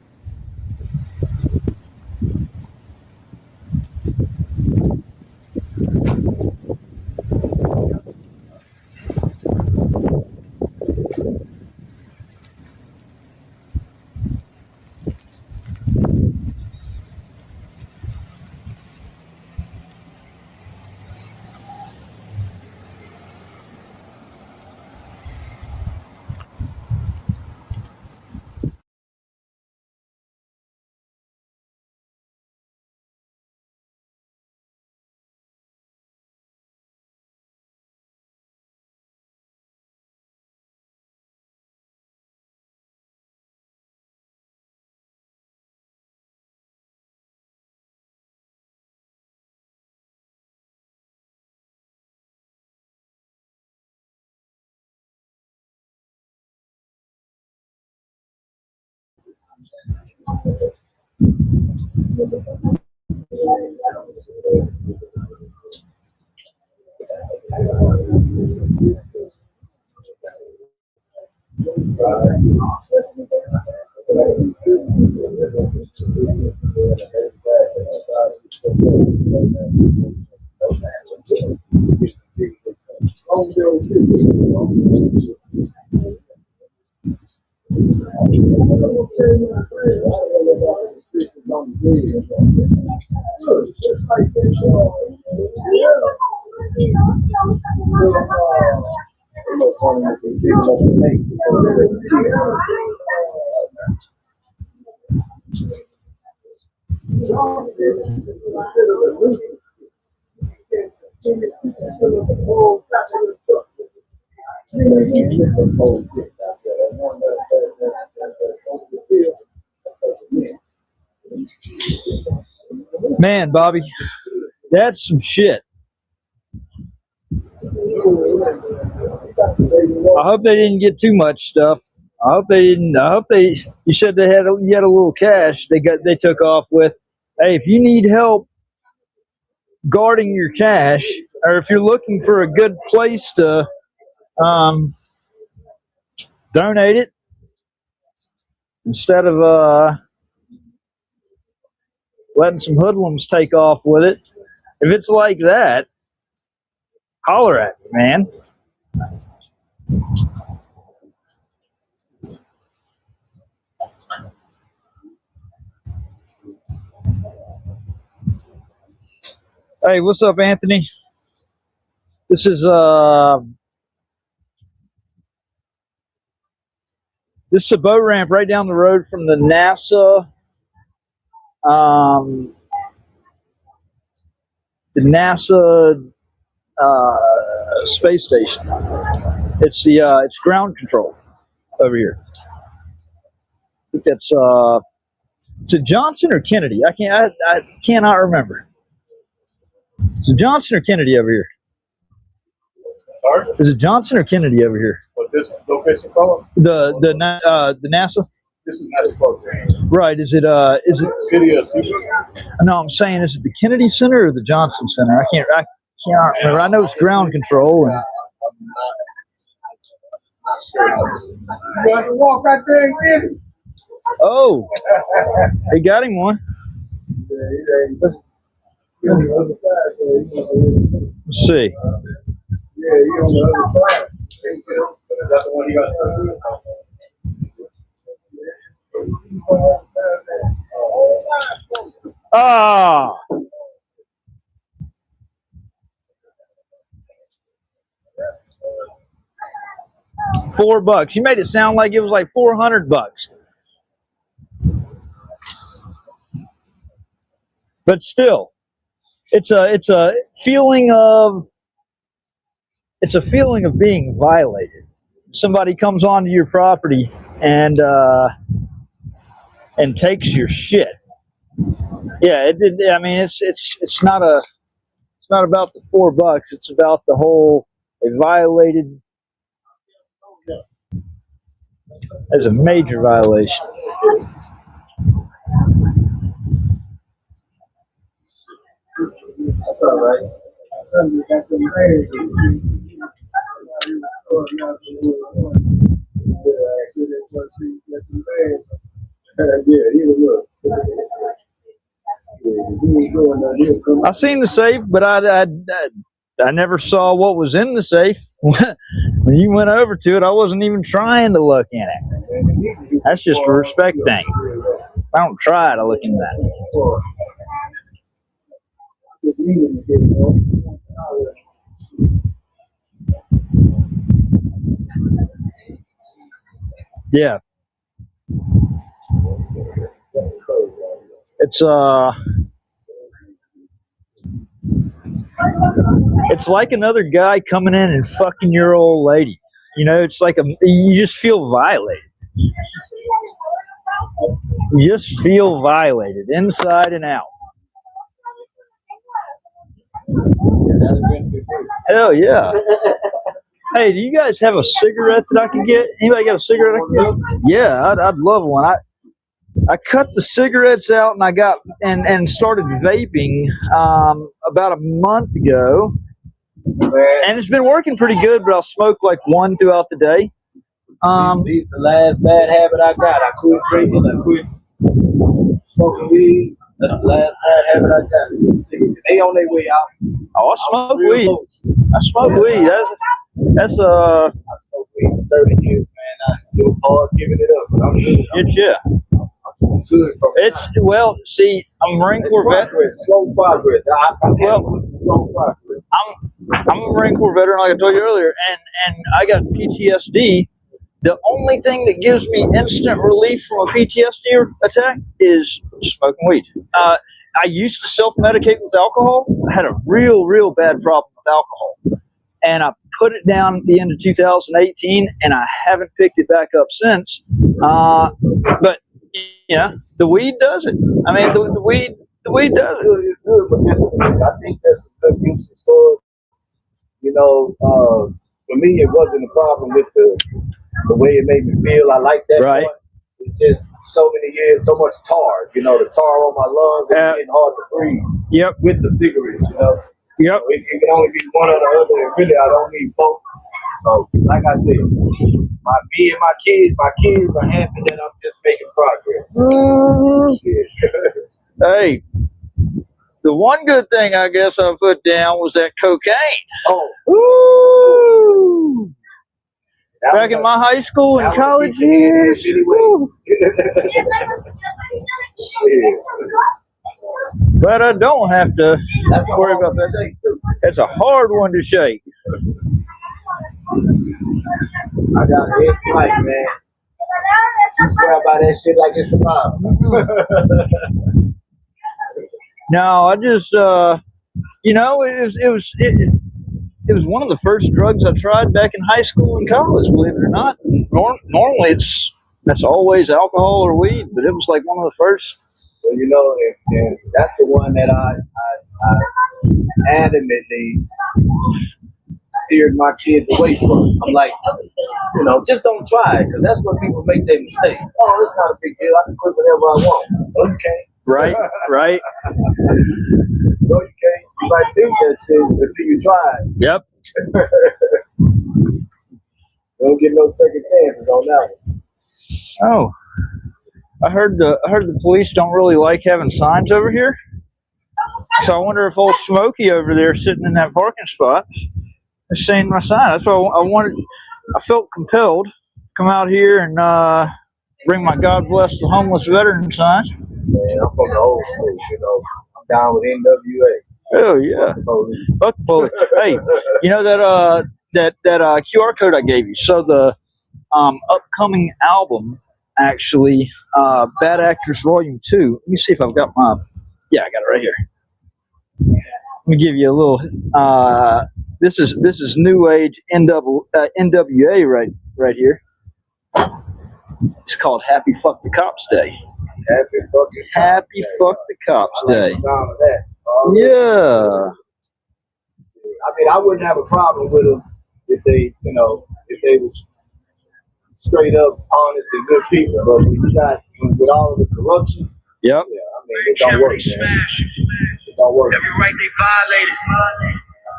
Speaker 2: Man, Bobby, that's some shit. I hope they didn't get too much stuff. I hope they didn't. You said you had a little cash. They took off with. Hey, if you need help guarding your cash, or if you're looking for a good place to donate it instead of letting some hoodlums take off with it. If it's like that, holler at me, man. Hey, what's up, Anthony? This is a boat ramp right down the road from the NASA space station. It's ground control over here. I think that's is it Johnson or Kennedy? I cannot remember. Is it Johnson or Kennedy over here?
Speaker 5: Sorry?
Speaker 2: Is it Johnson or Kennedy over here?
Speaker 5: What this location called?
Speaker 2: The NASA.
Speaker 5: This is NASA program.
Speaker 2: Right. Is it
Speaker 5: City of City?
Speaker 2: No, I'm saying, is it the Kennedy Center or the Johnson Center? I can't remember. I know it's ground control. And
Speaker 5: You have to walk out there and get it.
Speaker 2: oh, they got him one. Let's see.
Speaker 5: Yeah, you're on the other side. That's the one you got to do.
Speaker 2: Ah. $4. You made it sound like it was like $400. But still, it's a feeling of being violated. Somebody comes onto your property and takes your shit. Yeah, I mean, it's not about the $4. It's about the whole they violated. There's a major violation.
Speaker 4: That's all right.
Speaker 5: Somebody got them bags.
Speaker 2: I seen the safe, but I never saw what was in the safe. When you went over to it, I wasn't even trying to look in it. That's just a respect thing. I don't try to look in that. Yeah. It's like another guy coming in and fucking your old lady. You know, it's like you just feel violated. You just feel violated inside and out. Hell yeah. Hey, do you guys have a cigarette that I can get? Anybody got a cigarette I can get? Yeah, I'd love one. I cut the cigarettes out and I got and started vaping about a month ago, and it's been working pretty good. But I'll smoke like one throughout the day.
Speaker 4: These the last bad habit I got. I quit drinking. I quit smoking weed. That's the last bad habit I got. They on their way out.
Speaker 2: Oh, I smoke weed. I smoke weed. That's I
Speaker 4: smoked weed for 30 years, man. I do hard giving it up. I'm good. I'm good.
Speaker 2: It's well, see, I'm a Marine Corps veteran.
Speaker 4: Slow progress. Slow progress.
Speaker 2: I'm a Marine Corps veteran, like I told you earlier, and I got PTSD. The only thing that gives me instant relief from a PTSD attack is smoking weed. I used to self-medicate with alcohol. I had a real bad problem with alcohol. And I put it down at the end of 2018, and I haven't picked it back up since. But, yeah, the weed does it. I mean, the weed does it.
Speaker 4: It's good medicinal. I think that's a good use of storage. You know, for me, it wasn't a problem with the way it made me feel. I like that
Speaker 2: right.
Speaker 4: Part. It's just so many years, so much tar. You know, the tar on my lungs, it's getting hard to breathe.
Speaker 2: Yep.
Speaker 4: With the cigarettes, you know.
Speaker 2: Yep.
Speaker 4: It can only be one or the other. And really, I don't need both. So, like I said, me and my kids are happy that I'm just making progress.
Speaker 2: Hey. The one good thing I guess I put down was that cocaine.
Speaker 4: Oh.
Speaker 2: Woo! Back in my high school and college years. But I don't have to worry about that. It's a hard one to shake.
Speaker 4: I got a head flight, man. You swear by that shit like it's the Bible.
Speaker 2: No, I just, you know, it was one of the first drugs I tried back in high school and college, believe it or not. Normally that's always alcohol or weed, but it was like one of the first.
Speaker 4: Well, you know, and that's the one that I adamantly steered my kids away from. I'm like, you know, just don't try it, because that's when people make their mistake. Oh, it's not a big deal. I can quit whatever I want. No, you can't.
Speaker 2: Right.
Speaker 4: No, you can't. You might think that shit until you try it.
Speaker 2: Yep.
Speaker 4: Don't get no second chances on that one.
Speaker 2: Oh, I heard the police don't really like having signs over here. So I wonder if old Smokey over there sitting in that parking spot is seeing my sign. That's why I felt compelled to come out here and bring my God Bless the Homeless Veteran sign.
Speaker 4: Man, I'm from the old school, you know. I'm down with NWA.
Speaker 2: Oh yeah. Fuck the police. Hey, you know that QR code I gave you. So the upcoming album, actually, Bad Actors Volume 2. Let me see if I've got my. Yeah, I got it right here. Let me give you a little. This is New Age NWA right here. It's called Happy Fuck the Cops Day. Happy Fuck the Cops Day.
Speaker 4: I like the sound of that.
Speaker 2: Yeah.
Speaker 4: I mean, I wouldn't have a problem with them if they was straight up honest and good people. But when you got with all of the corruption,
Speaker 2: yep.
Speaker 4: Yeah, I mean, it don't work, man. It Don't work. Every right they violated,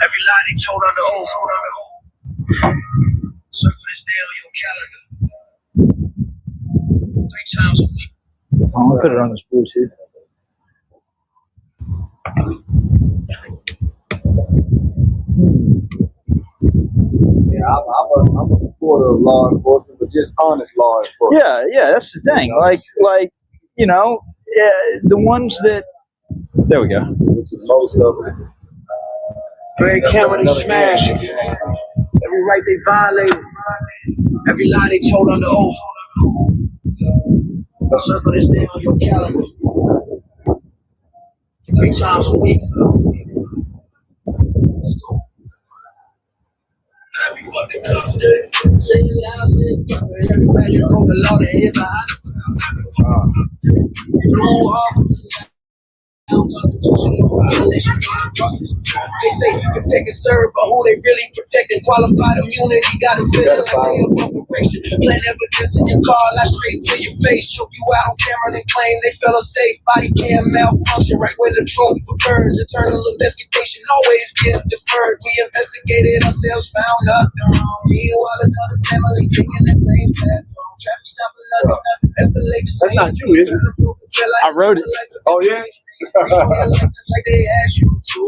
Speaker 4: every lie they told under oath. Circle this day on your calendar 3 times a week.
Speaker 2: I'm gonna put it on this Bluetooth.
Speaker 5: Yeah, I'm a supporter of law enforcement, but just honest law enforcement.
Speaker 2: Yeah, that's the thing. Like you know, the ones that. There we go.
Speaker 5: Which is most of them.
Speaker 4: Every camera they smashed, every right they violated, every lie they told under oath. Circle this day on your calendar 3 times a week. Let's go. Happy fucking cops day. Say it loud, say it proper. Everybody broke the law to hit behind. Happy fucking cops day. Throw off. Constitutional violation. They say protect and serve, but who they really protecting? Qualified immunity, gotta feel like they above correction. Plant evidence in your car, lie straight to your face. Choke you out on camera and claim they feel unsafe. Body cam malfunction, right when the truth occurs. Internal investigation always gets deferred. We investigated ourselves, found nothing wrong. Meanwhile, another family singing the same sad song. Traffic stop for nothing, escalate the same.
Speaker 5: That's not you, is it?
Speaker 2: I wrote it.
Speaker 5: Oh, yeah?
Speaker 4: It's like they asked you to.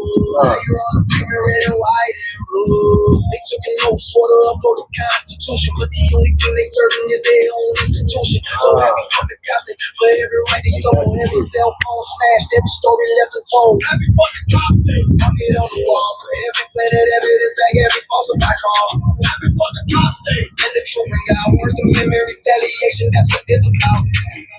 Speaker 4: Now you're on the paper, red and white and blue. They took an oath, swore to uphold the Constitution, but the only thing they serving is their own institution. So happy fucking cops for every right they stole, every cell phone smashed, every story left untold. Happy fucking cops day. Pop it on the wall for every planet, evidence back, every falsified call. Happy fucking cops day. And the truth ring out. First Amendment retaliation, that's what this about.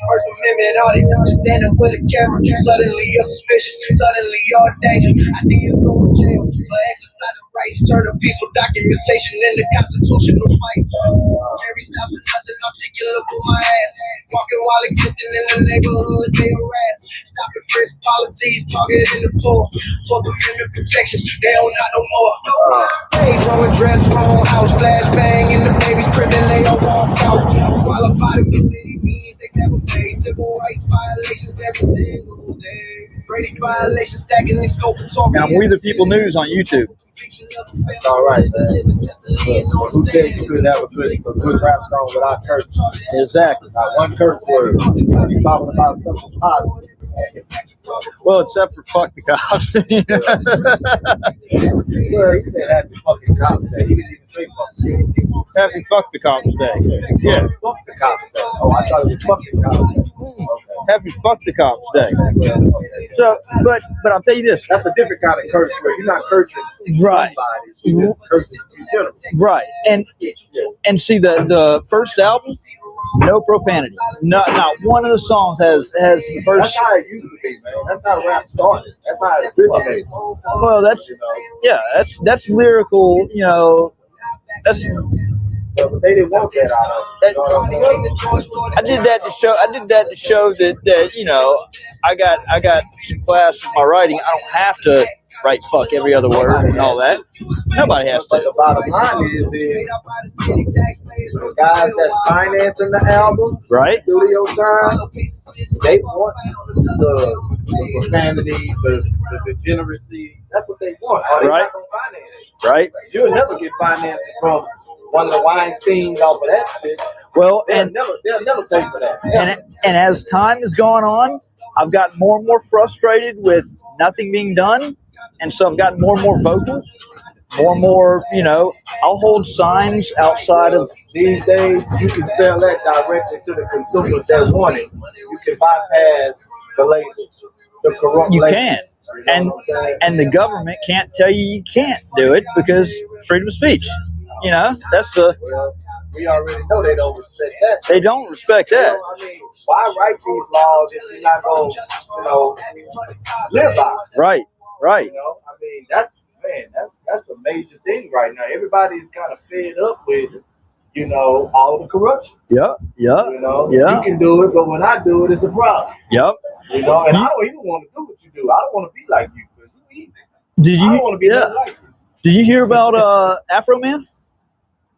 Speaker 4: First Amendment, all they do is stand up with a camera. Suddenly you're suspicious, suddenly you're a danger. I need to go to jail for exercising rights. Turn a peaceful documentation into constitutional fights. Jerry stopping nothing, articulable my ass. Walking while existing in the neighborhood, they harass. Stopping frisk policies, targeting the poor. Fuck amendment protections, they don't not no more. Hey, wrong address, wrong house, flash bang in the baby's crib, and they all walk out. Qualified immunity means they never pay. Civil rights violations every single day. Brady violations stacking in scope and talking.
Speaker 2: Now, We the People News on YouTube.
Speaker 5: That's all right, man. Look, who said you couldn't have a good rap song without curse?
Speaker 2: Exactly.
Speaker 5: Not one curse word. You're talking about something positive.
Speaker 2: Well, except for fuck the cops.
Speaker 5: Well, he said happy fucking cops day. He didn't even say fucking.
Speaker 2: Happy fuck the cops day. Yeah.
Speaker 5: Fuck the cops day. Oh, I thought it was fuck the cops day. Okay.
Speaker 2: Happy fuck the cops day. So, but I'll tell you this.
Speaker 5: That's a different kind of curse word. You're not cursing
Speaker 2: Right.
Speaker 5: somebody. You're just cursing in general.
Speaker 2: Right. And see the first album, no profanity. Not one of the songs has the first.
Speaker 5: That's how it used to be, man. That's how rap started. That's how it originated.
Speaker 2: Well, that's lyrical. You know, that's.
Speaker 5: But they didn't want that out of it. You know what I'm saying?
Speaker 2: I did that to show that you know I got some class with my writing. I don't have to write fuck every other word and all that. Nobody has
Speaker 5: But
Speaker 2: to.
Speaker 5: the bottom line is the guys that's financing the album,
Speaker 2: Right.
Speaker 5: studio time, they want the profanity, the degeneracy. That's what they want. Or they're
Speaker 2: Right.
Speaker 5: not gonna finance it.
Speaker 2: Right.
Speaker 5: You'll never get financing from one of the Weinsteins off of that shit.
Speaker 2: Well,
Speaker 5: They'll
Speaker 2: and
Speaker 5: never pay for that.
Speaker 2: and as time has gone on, I've gotten more and more frustrated with nothing being done, and so I've gotten more and more vocal. More and more, you know, I'll hold signs outside of.
Speaker 5: These days, you can sell that directly to the consumers that want it. You can bypass the labels, the corrupt
Speaker 2: You
Speaker 5: labels.
Speaker 2: can,
Speaker 5: You know
Speaker 2: and
Speaker 5: what I'm saying?
Speaker 2: and the government can't tell you can't do it because freedom of speech. You know, that's the
Speaker 5: Well, we already know they don't respect that.
Speaker 2: they don't respect
Speaker 5: You
Speaker 2: that.
Speaker 5: know, I mean, why write these laws if you're not going to, live by them?
Speaker 2: Right.
Speaker 5: You know, I mean, that's a major thing right now. Everybody is kind of fed up with, all the corruption.
Speaker 2: Yeah.
Speaker 5: You can do it, but when I do it, it's a problem.
Speaker 2: Yep.
Speaker 5: And I don't even want to do what you do. I don't want to be like you, because you easy.
Speaker 2: Did
Speaker 5: I
Speaker 2: you?
Speaker 5: don't want to be nothing like you.
Speaker 2: Did you hear about Afro Man?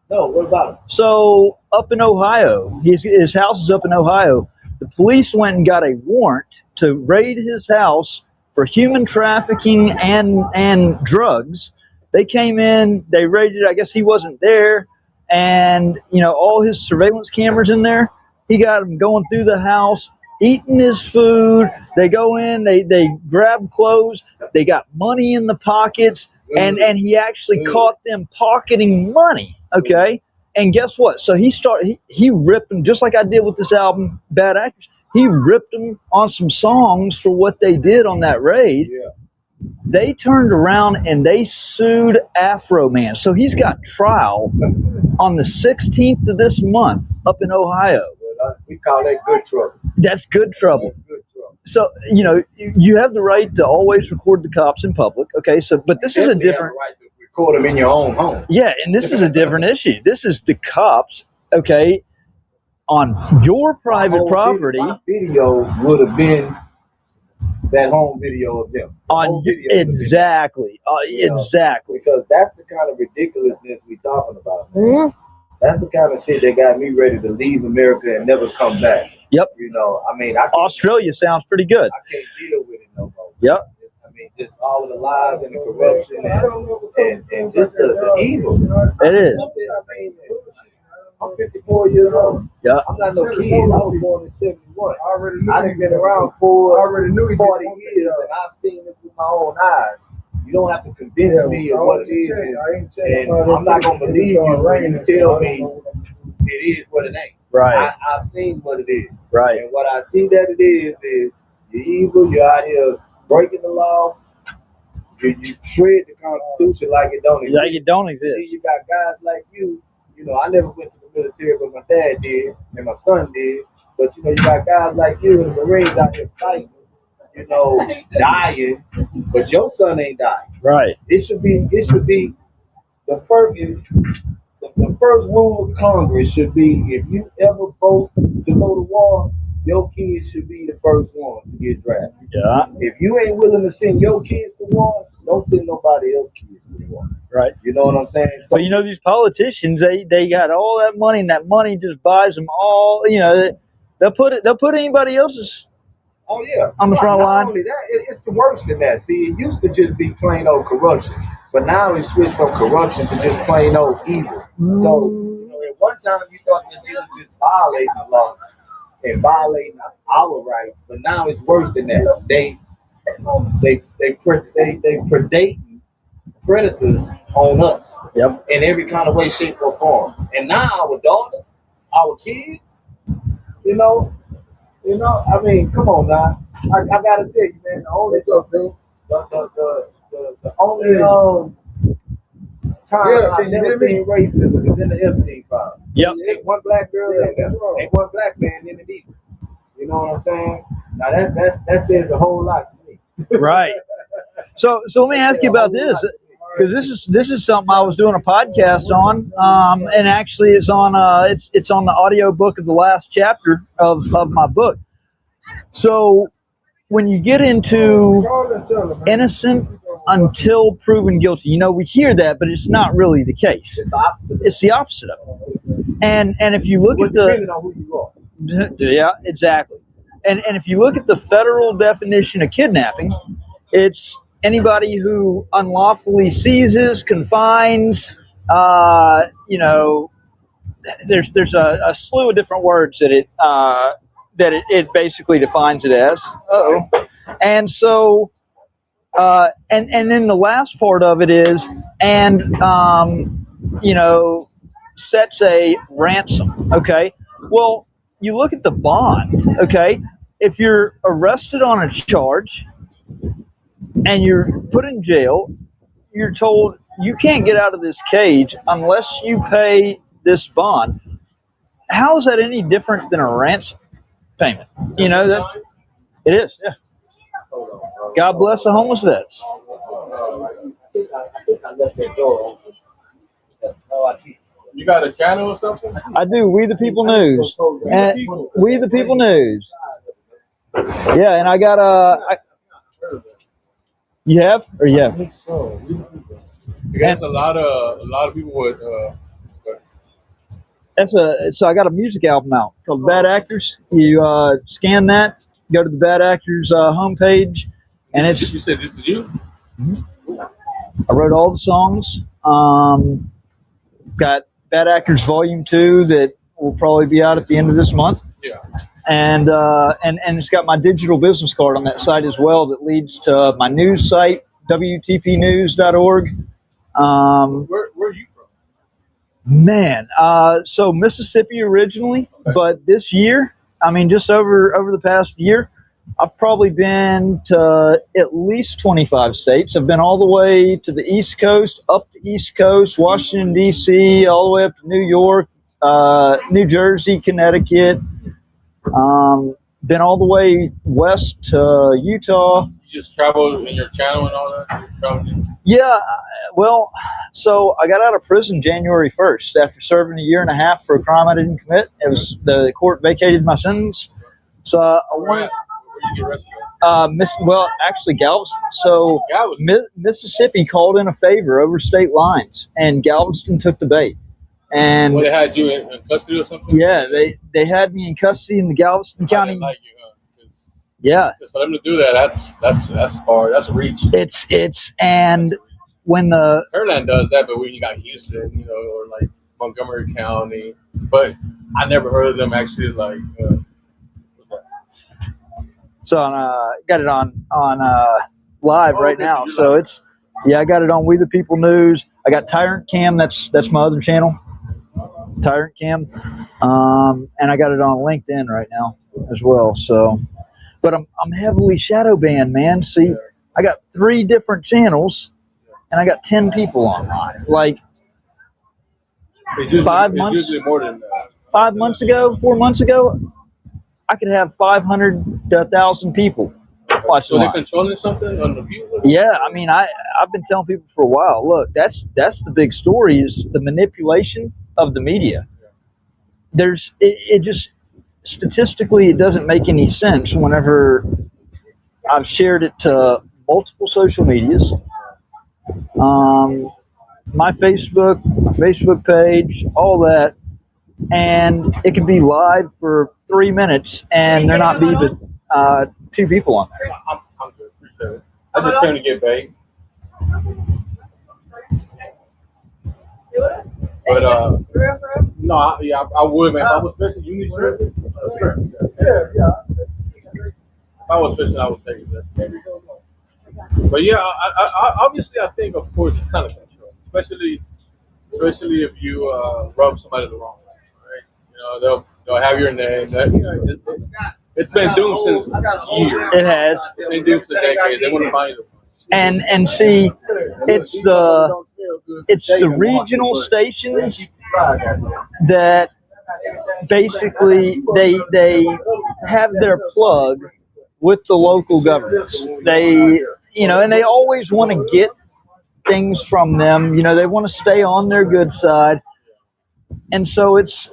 Speaker 5: No, what about it?
Speaker 2: So up in Ohio, his house is up in Ohio. The police went and got a warrant to raid his house for human trafficking and drugs. They came in, they raided. I guess he wasn't there, and all his surveillance cameras in there. He got him going through the house, eating his food. They go in, they grab clothes. They got money in the pockets, and he actually caught them pocketing money. Okay, and guess what? So he ripped them just like I did with this album, Bad Actors. He ripped them on some songs for what they did on that raid.
Speaker 5: Yeah.
Speaker 2: They turned around and they sued Afro Man. So he's got trial on the 16th of this month up in Ohio.
Speaker 5: We call that good trouble.
Speaker 2: That's good trouble.
Speaker 5: Good trouble.
Speaker 2: So, you have the right to always record the cops in public. Okay, so, but this is a different.
Speaker 5: You have the right to record them in your own home.
Speaker 2: Yeah, and this is a different issue. This is the cops, okay, on your private property.
Speaker 5: My video would have been that home video of them.
Speaker 2: Exactly. Exactly.
Speaker 5: Because that's the kind of ridiculousness we talking about.
Speaker 2: Mm-hmm.
Speaker 5: That's the kind of shit that got me ready to leave America and never come back.
Speaker 2: Yep. Australia sounds pretty good.
Speaker 5: I can't deal with it no more.
Speaker 2: Yep.
Speaker 5: Just all of the lies and the corruption and just the evil.
Speaker 2: It is.
Speaker 5: I'm 54 years old.
Speaker 2: Yeah.
Speaker 5: I'm not no kid. I was born in 71. I done been around for 40 years, and I've seen this with my own eyes. You don't have to convince me of what it is, and I'm not going to believe you when you tell me it is what it ain't.
Speaker 2: Right.
Speaker 5: I've seen what it is.
Speaker 2: Right.
Speaker 5: And what I see that it is you're evil, you're out here breaking the law, you shred the Constitution like it don't exist.
Speaker 2: Like it don't exist.
Speaker 5: And then you got guys like you. I never went to the military, but my dad did, and my son did. But, you got guys like you in the Marines out here fighting, dying, but your son ain't dying.
Speaker 2: Right.
Speaker 5: It should be the first rule of Congress should be if you ever vote to go to war, your kids should be the first ones to get drafted.
Speaker 2: Yeah.
Speaker 5: If you ain't willing to send your kids to war, don't send nobody else's kids to war.
Speaker 2: Right.
Speaker 5: You know what I'm saying?
Speaker 2: So these politicians, they got all that money, and that money just buys them all. They'll put anybody else's.
Speaker 5: Oh yeah.
Speaker 2: On the front line.
Speaker 5: Not only that, it's worse than that. See, it used to just be plain old corruption, but now it's switched from corruption to just plain old evil. So at one time you thought that they was just violating the law and violating our rights, but now it's worse than that. They predating predators on us.
Speaker 2: Yep.
Speaker 5: In every kind of way, shape, or form. And now our daughters, our kids, I mean, come on now. I gotta tell you, man, the only time I've never seen racism is in the Epstein file.
Speaker 2: Yep.
Speaker 5: Ain't one black girl in there. Ain't one black man in it either. You know what I'm saying? Now that says a whole lot to me.
Speaker 2: Right. So let me ask you about this, because this is something I was doing a podcast on, and actually it's on the audio book of the last chapter of my book. So when you get into innocent until proven guilty, we hear that, but it's not really the case. It's the opposite of it. And if you look at
Speaker 5: depending on who you are.
Speaker 2: Yeah, exactly. And if you look at the federal definition of kidnapping, it's anybody who unlawfully seizes, confines, there's a slew of different words that it basically defines it as. And so, and then the last part of it is, sets a ransom. Okay. Well, you look at the bond. Okay. If you're arrested on a charge and you're put in jail, you're told you can't get out of this cage unless you pay this bond. How is that any different than a ransom payment? That it is. Yeah. God bless the homeless vets.
Speaker 7: You got a channel or something?
Speaker 2: I do. We the People News. And We the People News. Yeah, and I got you have? Or you have?
Speaker 7: There's a lot of people with
Speaker 2: So I got a music album out called Bad Actors. You scan that, go to the Bad Actors homepage, And it's,
Speaker 7: You said this is you?
Speaker 2: I wrote all the songs. Got Bad Actors Volume 2 that will probably be out at the end of this month.
Speaker 7: Yeah.
Speaker 2: And it's got my digital business card on that site as well that leads to my news site, WTPnews.org.
Speaker 7: Where are you from?
Speaker 2: Man, so Mississippi originally, but this year, I mean, just over the past year, I've probably been to at least 25 states. I've been all the way to the East Coast, up the East Coast, Washington, D.C., all the way up to New York, New Jersey, Connecticut. Been all the way west to Utah.
Speaker 7: You just travel in your channel and all that?
Speaker 2: Yeah, well, so I got out of prison January 1st after serving a year and a half for a crime I didn't commit. It was the court vacated my sentence. So I wanted.
Speaker 7: Where you get arrested?
Speaker 2: Well, actually, Galveston. So
Speaker 7: Galveston.
Speaker 2: Mississippi called in a favor over state lines, and Galveston took the bait. And
Speaker 7: Well, they had you in custody or something?
Speaker 2: yeah, they had me in custody in the Galveston County.
Speaker 7: Like you, huh?
Speaker 2: Yeah,
Speaker 7: Just for them to do that, that's hard. That's a reach.
Speaker 2: it's and when the
Speaker 7: Pearland does that, but when you got Houston, or like Montgomery County, but I never heard of them actually like.
Speaker 2: So got it on live right now. So it's I got it on We the People News. I got Tyrant Cam. That's my other channel, Tyrant Cam, and I got it on LinkedIn right now as well. So, but I'm heavily shadow banned, man. See, I got 3 different channels, and I got 10 people online. Like
Speaker 7: It's usually,
Speaker 2: 5 months.
Speaker 7: It's usually more than that.
Speaker 2: 5 months ago, 4 months ago, I could have 500 to 1,000 people watch
Speaker 7: So they're
Speaker 2: live.
Speaker 7: controlling something on the view?
Speaker 2: Yeah, I mean, I've been telling people for a while. Look, that's the big story is the manipulation of the media. It just statistically it doesn't make any sense. Whenever I've shared it to multiple social medias, my Facebook page, all that. And it could be live for 3 minutes, and there not be but 2 people on there.
Speaker 7: I'm good. Appreciate it. I just came to get bait. But no, I would, man. If I was fishing, you need shrimp. Yeah. If I was fishing, I would take it. But yeah, I obviously I think of course it's kind of control, especially if you rub somebody the wrong way. They'll have your name. It's been doomed since years.
Speaker 2: It has.
Speaker 7: It's been doomed for decades. They want to find you.
Speaker 2: And see, it's the regional stations that basically they have their plug with the local governments. They and they always want to get things from them. They want to stay on their good side. And so it's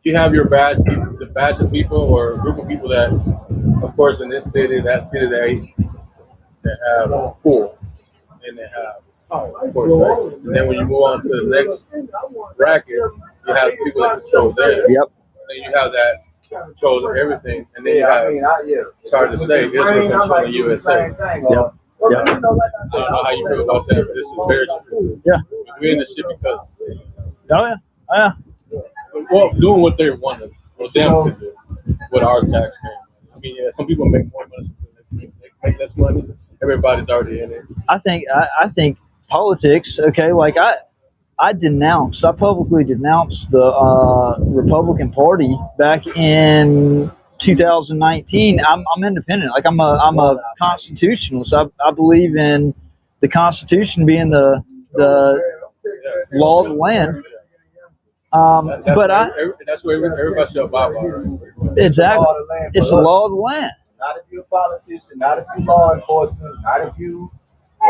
Speaker 7: you have your badge, the badge of people or a group of people that, of course, in this city, that city, they have 4, and they have, of course, right? And then when you move on to the next bracket, you have people that control there.
Speaker 2: Yep.
Speaker 7: And then you have that controls everything, and then you have, sorry to say, Israel controlling USA.
Speaker 2: Yep.
Speaker 7: I don't know how you feel about that, but this is very true.
Speaker 2: Yeah.
Speaker 7: We're in the shit because.
Speaker 2: Oh yeah.
Speaker 7: Well, doing what they want us, for them to do, with our tax payment. I mean, yeah, some people make more money, some people make less money. Everybody's already in it.
Speaker 2: I think politics. Okay, like I publicly denounced the Republican Party back in 2019. I'm independent. Like I'm a constitutionalist. I believe in the Constitution being the law of the land.
Speaker 7: That's where everybody should abide by. Right?
Speaker 2: Exactly. It's the law of the land.
Speaker 5: Not if you're a politician, not if you're law enforcement, not if you a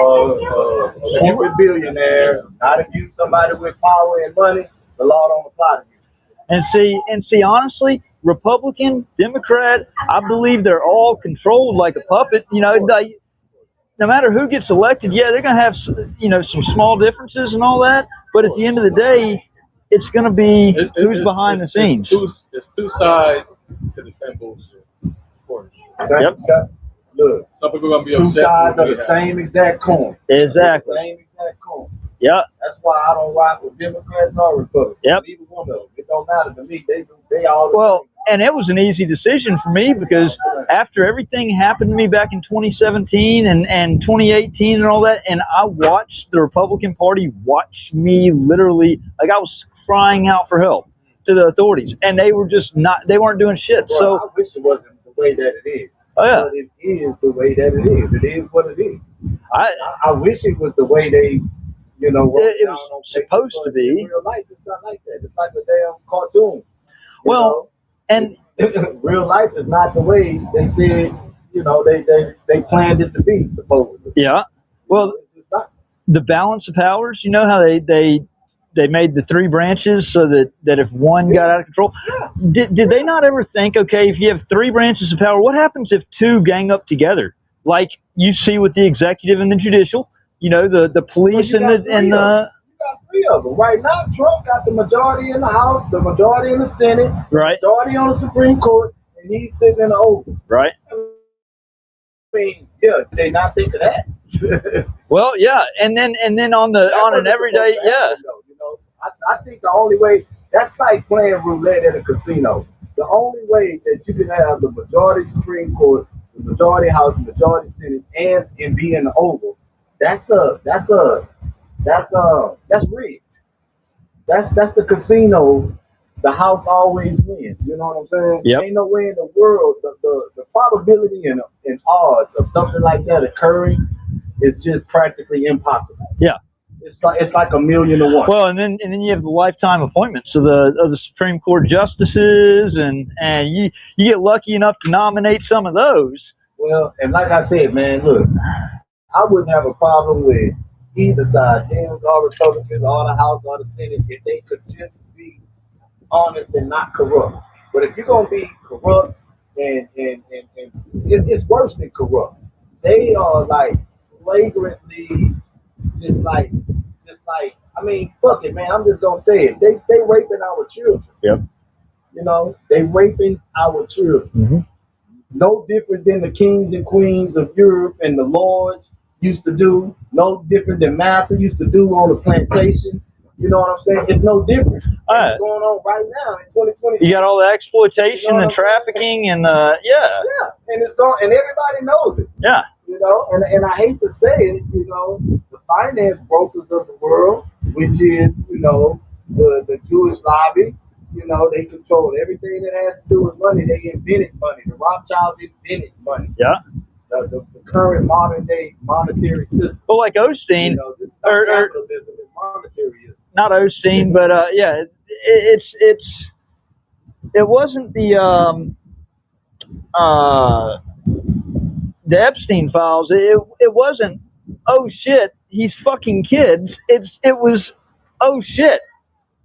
Speaker 5: corporate billionaire, not if you somebody with power and money. The law don't apply to you.
Speaker 2: And see, honestly, Republican, Democrat, I believe they're all controlled like a puppet. No matter who gets elected, yeah, they're gonna have some small differences and all that. But at the end of the day, it's going to be who's behind the scenes.
Speaker 7: It's two sides to the same bullshit. Of course.
Speaker 5: Yep. look,
Speaker 7: some people gonna be
Speaker 5: two
Speaker 7: upset.
Speaker 5: sides of the same exact coin.
Speaker 2: Exactly.
Speaker 5: Same exact coin.
Speaker 2: Yeah.
Speaker 5: That's why I don't rock with Democrats or Republicans.
Speaker 2: Yep.
Speaker 5: Neither one of them. It don't matter to me. They all the
Speaker 2: Well,
Speaker 5: same.
Speaker 2: and it was an easy decision for me because after everything happened to me back in 2017 and 2018 and all that, and I watched the Republican Party watch me literally, like I was crying out for help to the authorities, and they were just not, they weren't doing shit.
Speaker 5: Bro,
Speaker 2: So
Speaker 5: I wish it wasn't the way that it is.
Speaker 2: Oh, yeah.
Speaker 5: But it is the way that it is. It is what it is.
Speaker 2: I
Speaker 5: wish it was the way they,
Speaker 2: it was supposed to be.
Speaker 5: In real life, it's not like that. It's like a damn cartoon.
Speaker 2: Well, and
Speaker 5: real life is not the way they said. They planned it to be, supposedly.
Speaker 2: Yeah. Well,
Speaker 5: it's not.
Speaker 2: The balance of powers. You know how they made the three branches so that if one got out of control, did they not ever think, okay, if you have three branches of power, what happens if two gang up together, like you see with the executive and the judicial? You know, the police and the.
Speaker 5: You got three of them right now. Trump got the majority in the House, the majority in the Senate,
Speaker 2: right,
Speaker 5: the majority on the Supreme Court, and he's sitting in the Oval.
Speaker 2: Right.
Speaker 5: I mean, yeah, they not think of that.
Speaker 2: Well, yeah, and then on an everyday, yeah.
Speaker 5: I think the only way, that's like playing roulette at a casino. The only way that you can have the majority Supreme Court, the majority House, the majority Senate, and be in the Oval, that's rigged. That's the casino. The House always wins. You know what I'm saying?
Speaker 2: Yep.
Speaker 5: Ain't no way in the world the probability and odds of something like that occurring is just practically impossible.
Speaker 2: Yeah.
Speaker 5: It's like 1,000,000 to 1.
Speaker 2: Well, and then you have the lifetime appointments of the Supreme Court justices, and you get lucky enough to nominate some of those.
Speaker 5: Well, and like I said, man, look, I wouldn't have a problem with either side, Dems or Republicans, or the House or the Senate, if they could just be honest and not corrupt. But if you're gonna be corrupt and it's worse than corrupt. They are like flagrantly just like I mean, fuck it, man. I'm just gonna say it. They raping our children.
Speaker 2: Yep.
Speaker 5: You know, they raping our children.
Speaker 2: Mm-hmm.
Speaker 5: No different than the kings and queens of Europe and the lords used to do. No different than Massa used to do on the plantation. You know what I'm saying? It's no different. It's going on right now in 2026.
Speaker 2: You got all the exploitation and trafficking and
Speaker 5: yeah, and it's going, and everybody knows it.
Speaker 2: Yeah,
Speaker 5: you know, and I hate to say it, you know, the finance brokers of the world, which is, you know, the Jewish lobby, you know, they control everything that has to do with money. They invented money. The Rothschilds invented money.
Speaker 2: Yeah.
Speaker 5: The current modern day monetary system.
Speaker 2: Well, like Osteen,
Speaker 5: you know, this is not capitalism, it's monetaryism.
Speaker 2: Not Osteen, but yeah, it wasn't the Epstein files. It wasn't, oh shit, he's fucking kids. It was, oh shit,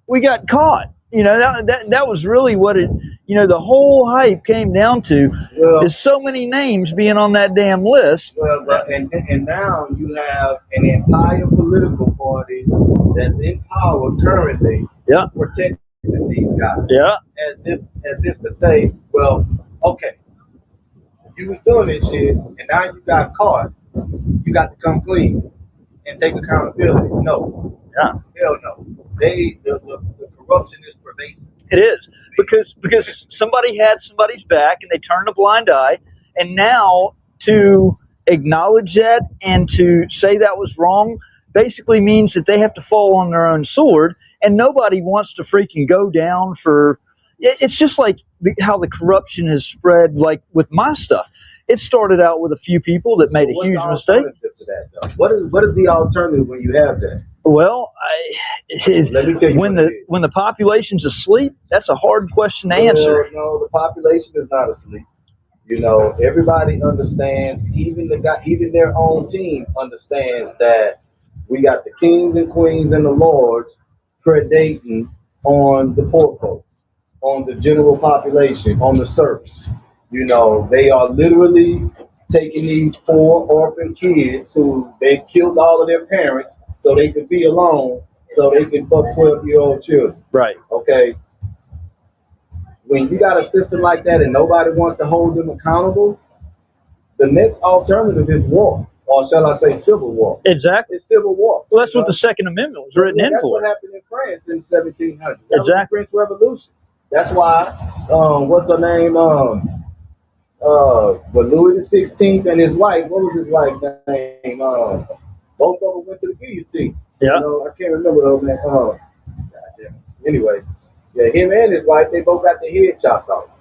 Speaker 2: we got caught. You know, that was really what it, you know, the whole hype came down to. There's so many names being on that damn list.
Speaker 5: Well, and now you have an entire political party that's in power currently, protecting these guys.
Speaker 2: Yeah.
Speaker 5: As if to say, well, okay, you was doing this shit, and now you got caught. You got to come clean and take accountability. No.
Speaker 2: Yeah.
Speaker 5: Hell no. The corruption is pervasive.
Speaker 2: It is because somebody had somebody's back and they turned a blind eye, and now to acknowledge that and to say that was wrong basically means that they have to fall on their own sword, and nobody wants to freaking go down for. It's just like how the corruption has spread, like with my stuff. It started out with a few people that made a huge mistake.
Speaker 5: To that, though? What is the alternative when you have that?
Speaker 2: Well,
Speaker 5: let me tell you
Speaker 2: when the population's asleep, that's a hard question to answer.
Speaker 5: No, the population is not asleep. You know, everybody understands. Even their own team understands that we got the kings and queens and the lords predating on the poor folks, on the general population, on the serfs. You know, they are literally taking these poor orphan kids who they killed all of their parents so they could be alone, so they can fuck 12-year-old children.
Speaker 2: Right.
Speaker 5: Okay. When you got a system like that and nobody wants to hold them accountable, the next alternative is war, or shall I say civil war.
Speaker 2: Exactly.
Speaker 5: It's civil war.
Speaker 2: Well, that's what the Second Amendment was written in
Speaker 5: That's
Speaker 2: for.
Speaker 5: what happened in France in 1700. That was the
Speaker 2: Exactly.
Speaker 5: French Revolution. That's why, what's her name? But Louis the 16th and his wife, what was his wife's name? Both of them went to the guillotine.
Speaker 2: Yeah.
Speaker 5: You know, I can't remember those names. Anyway, yeah, him and his wife, they both got their head chopped off.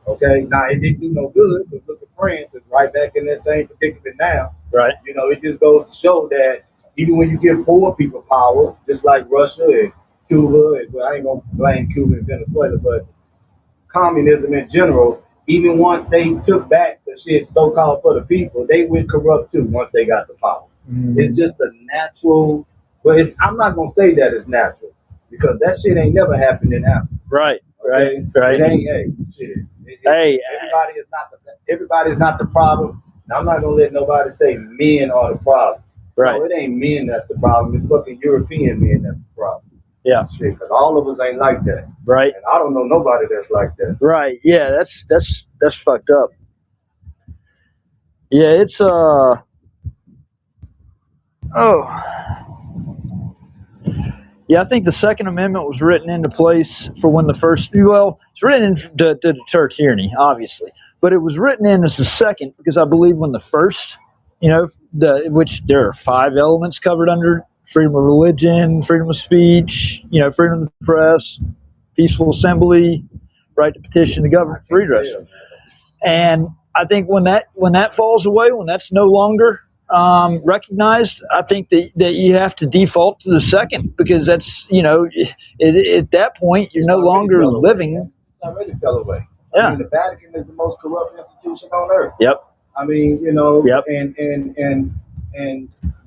Speaker 5: Okay, now it didn't do no good, but look at France, it's right back in that same predicament now.
Speaker 2: Right.
Speaker 5: You know, it just goes to show that even when you give poor people power, just like Russia and Cuba, and well, I ain't gonna blame Cuba and Venezuela, but communism in general, even once they took back the shit so-called for the people, they went corrupt too once they got the power. It's just a natural, but I'm not gonna say that it's natural because that shit ain't never happened in Africa.
Speaker 2: Right.
Speaker 5: Okay?
Speaker 2: Right.
Speaker 5: It ain't. Hey, shit. Everybody is not the problem. Now, I'm not gonna let nobody say men are the problem.
Speaker 2: Right.
Speaker 5: No, it ain't men that's the problem. It's fucking European men that's the problem.
Speaker 2: Yeah.
Speaker 5: Shit, because all of us ain't like that.
Speaker 2: Right.
Speaker 5: And I don't know nobody that's like that.
Speaker 2: Right. Yeah. That's fucked up. Yeah. It's Yeah, I think the Second Amendment was written into place for when the first, well, it's written in to deter tyranny, obviously, but it was written in as the second because I believe when the first, which there are 5 elements covered under freedom of religion, freedom of speech, freedom of the press, peaceful assembly, right to petition the government for redress. And I think when that falls away, when that's no longer recognized, I think that you have to default to the second because that's, at that point, you're no longer living.
Speaker 5: It's already fell away.
Speaker 2: Yeah.
Speaker 5: I mean, the Vatican is the most corrupt institution on earth.
Speaker 2: Yep.
Speaker 5: I mean,
Speaker 2: Yep.
Speaker 5: and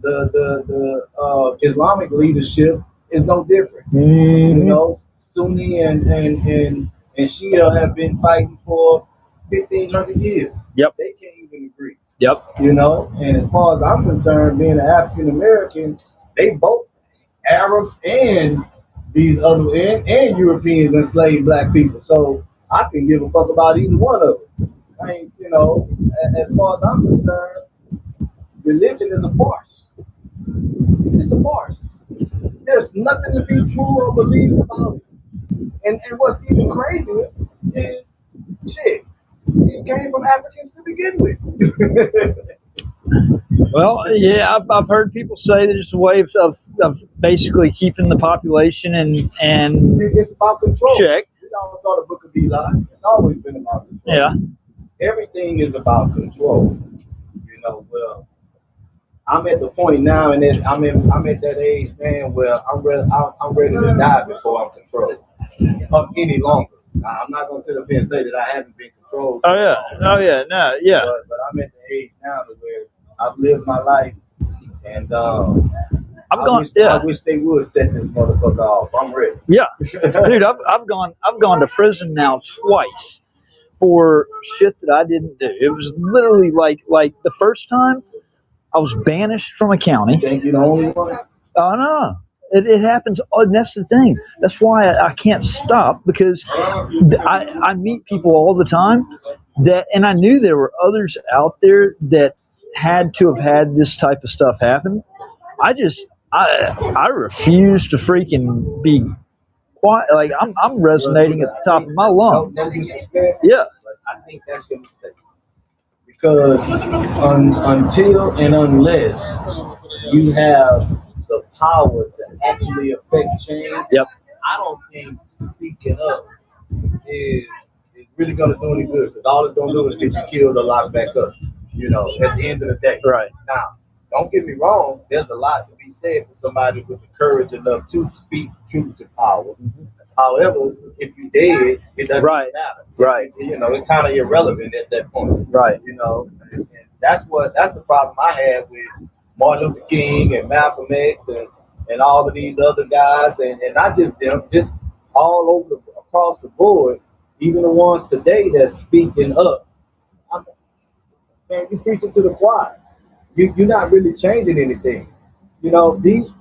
Speaker 5: the Islamic leadership is no different.
Speaker 2: Mm-hmm.
Speaker 5: Sunni and Shia have been fighting for 1,500 years.
Speaker 2: Yep.
Speaker 5: They can't even agree.
Speaker 2: Yep.
Speaker 5: And as far as I'm concerned, being an African American, they both Arabs and these other and Europeans enslaved black people. So I can give a fuck about either one of them. I ain't, as far as I'm concerned, religion is a farce. It's a farce. There's nothing to be true or believed about it. And what's even crazier is shit. It came from Africans to begin with.
Speaker 2: Well, yeah, I've heard people say that it's a way of basically keeping the population and
Speaker 5: it's about control.
Speaker 2: Check.
Speaker 5: We all saw the Book of Eli. It's always been about control.
Speaker 2: Yeah.
Speaker 5: Everything is about control. Well, I'm at the point now, and then I'm at that age, man, where I'm ready to die before I'm controlled any longer. Now, I'm not gonna sit up here and say that I haven't been controlled.
Speaker 2: Oh yeah. Oh yeah. No. Yeah.
Speaker 5: But I'm at the age now to where I've lived my life, and I wish they would set this motherfucker off. I'm ready.
Speaker 2: Yeah, dude, I've gone to prison now twice for shit that I didn't do. It was literally like the first time I was banished from a county.
Speaker 5: You think you're the only one?
Speaker 2: Oh no. It happens, and that's the thing. That's why I can't stop because I meet people all the time and I knew there were others out there that had to have had this type of stuff happen. I refuse to freaking be quiet. Like I'm resonating at the top of my lungs. Yeah.
Speaker 5: I think that's your mistake because until and unless you have the power to actually affect change,
Speaker 2: yep.
Speaker 5: I don't think speaking up is really going to do any good because all it's going to do is get you killed or locked back up, at the end of the day.
Speaker 2: Right.
Speaker 5: Now, don't get me wrong, there's a lot to be said for somebody with the courage enough to speak truth to power. Mm-hmm. However, if you dead, it doesn't matter.
Speaker 2: Right.
Speaker 5: It's kind of irrelevant at that point.
Speaker 2: Right.
Speaker 5: And that's the problem I had with Martin Luther King and Malcolm X and all of these other guys, and not just them, just all over across the board, even the ones today that's speaking up. Man, you're preaching to the choir. You're not really changing anything. These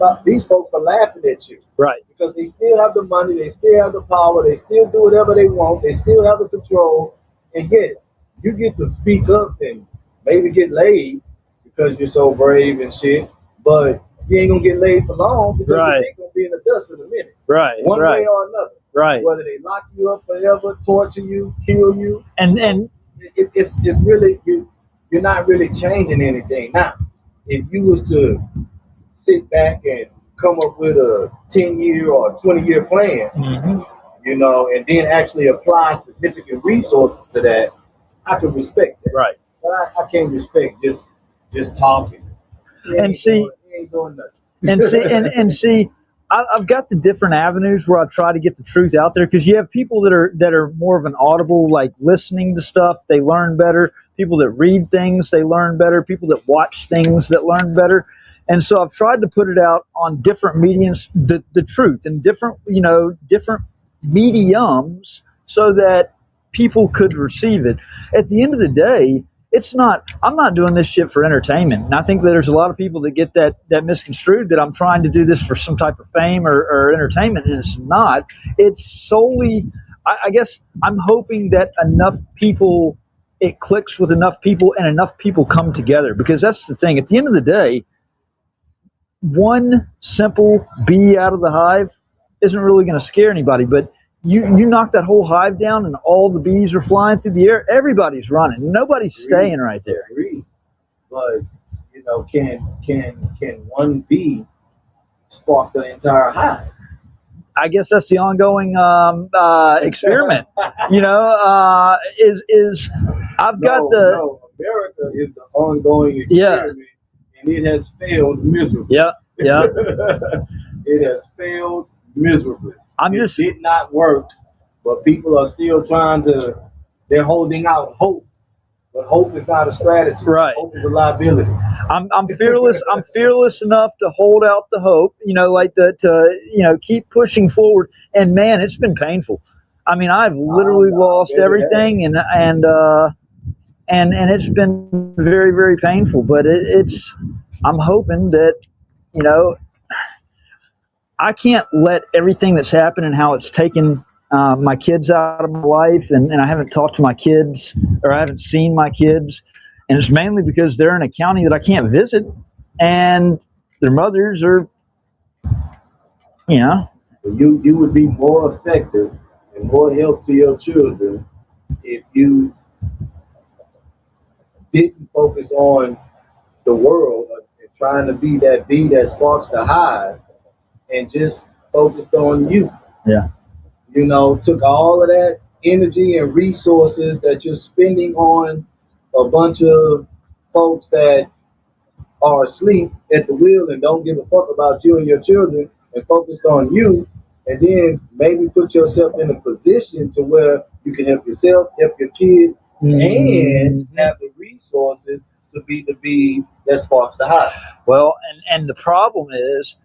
Speaker 5: folks are laughing at you.
Speaker 2: Right.
Speaker 5: Because they still have the money, they still have the power, they still do whatever they want, they still have the control. And yes, you get to speak up and maybe get laid because you're so brave and shit, but you ain't gonna get laid for long because
Speaker 2: Right.
Speaker 5: your dick gonna be in the dust in a minute.
Speaker 2: Right.
Speaker 5: One
Speaker 2: right.
Speaker 5: way or another.
Speaker 2: Right.
Speaker 5: Whether they lock you up forever, torture you, kill you,
Speaker 2: And
Speaker 5: it's really you're not really changing anything. Now, if you was to sit back and come up with a 10-year or 20-year plan, you know, and then actually apply significant resources to that, I can respect that.
Speaker 2: Right.
Speaker 5: But I can't respect just talking.
Speaker 2: And see,
Speaker 5: he ain't doing nothing.
Speaker 2: and see, I've got the different avenues where I try to get the truth out there, because you have people that are more of an audible, like listening to stuff, they learn better. People that read things, they learn better. People that watch things, that learn better. And so I've tried to put it out on different mediums, the truth, and different mediums, so that people could receive it. At the end of the day, I'm not doing this shit for entertainment. And I think that there's a lot of people that get that misconstrued, that I'm trying to do this for some type of fame or entertainment, and it's not. It's solely, I guess I'm hoping that enough people, it clicks with enough people and enough people come together, because that's the thing. At the end of the day, one simple bee out of the hive isn't really going to scare anybody, but you knock that whole hive down and all the bees are flying through the air, everybody's running. Nobody's staying right there.
Speaker 5: Agreed. But, you know, can one bee spark the entire hive?
Speaker 2: I guess that's the ongoing experiment. You know, I've got
Speaker 5: No, America is the ongoing experiment, and it has failed miserably.
Speaker 2: Yeah.
Speaker 5: It has failed miserably.
Speaker 2: It
Speaker 5: did not work, but people are still they're holding out hope. But hope is not a strategy.
Speaker 2: Right.
Speaker 5: Hope is a liability.
Speaker 2: I'm fearless. I'm fearless enough to hold out the hope. You know, like to keep pushing forward. And man, it's been painful. I mean, I've literally lost everything, and it's been very, very painful. But I'm hoping that, you know, I can't let everything that's happened and how it's taken my kids out of my life, and I haven't talked to my kids, or I haven't seen my kids, and it's mainly because they're in a county that I can't visit, and their mothers are, you know.
Speaker 5: You would be more effective and more help to your children if you didn't focus on the world and trying to be that bee that sparks the hive, and just focused on you.
Speaker 2: Yeah.
Speaker 5: You know, took all of that energy and resources that you're spending on a bunch of folks that are asleep at the wheel and don't give a fuck about you and your children, and focused on you, and then maybe put yourself in a position to where you can help yourself, help your kids, and have the resources to be the bee that sparks the hive.
Speaker 2: Well, and the problem is,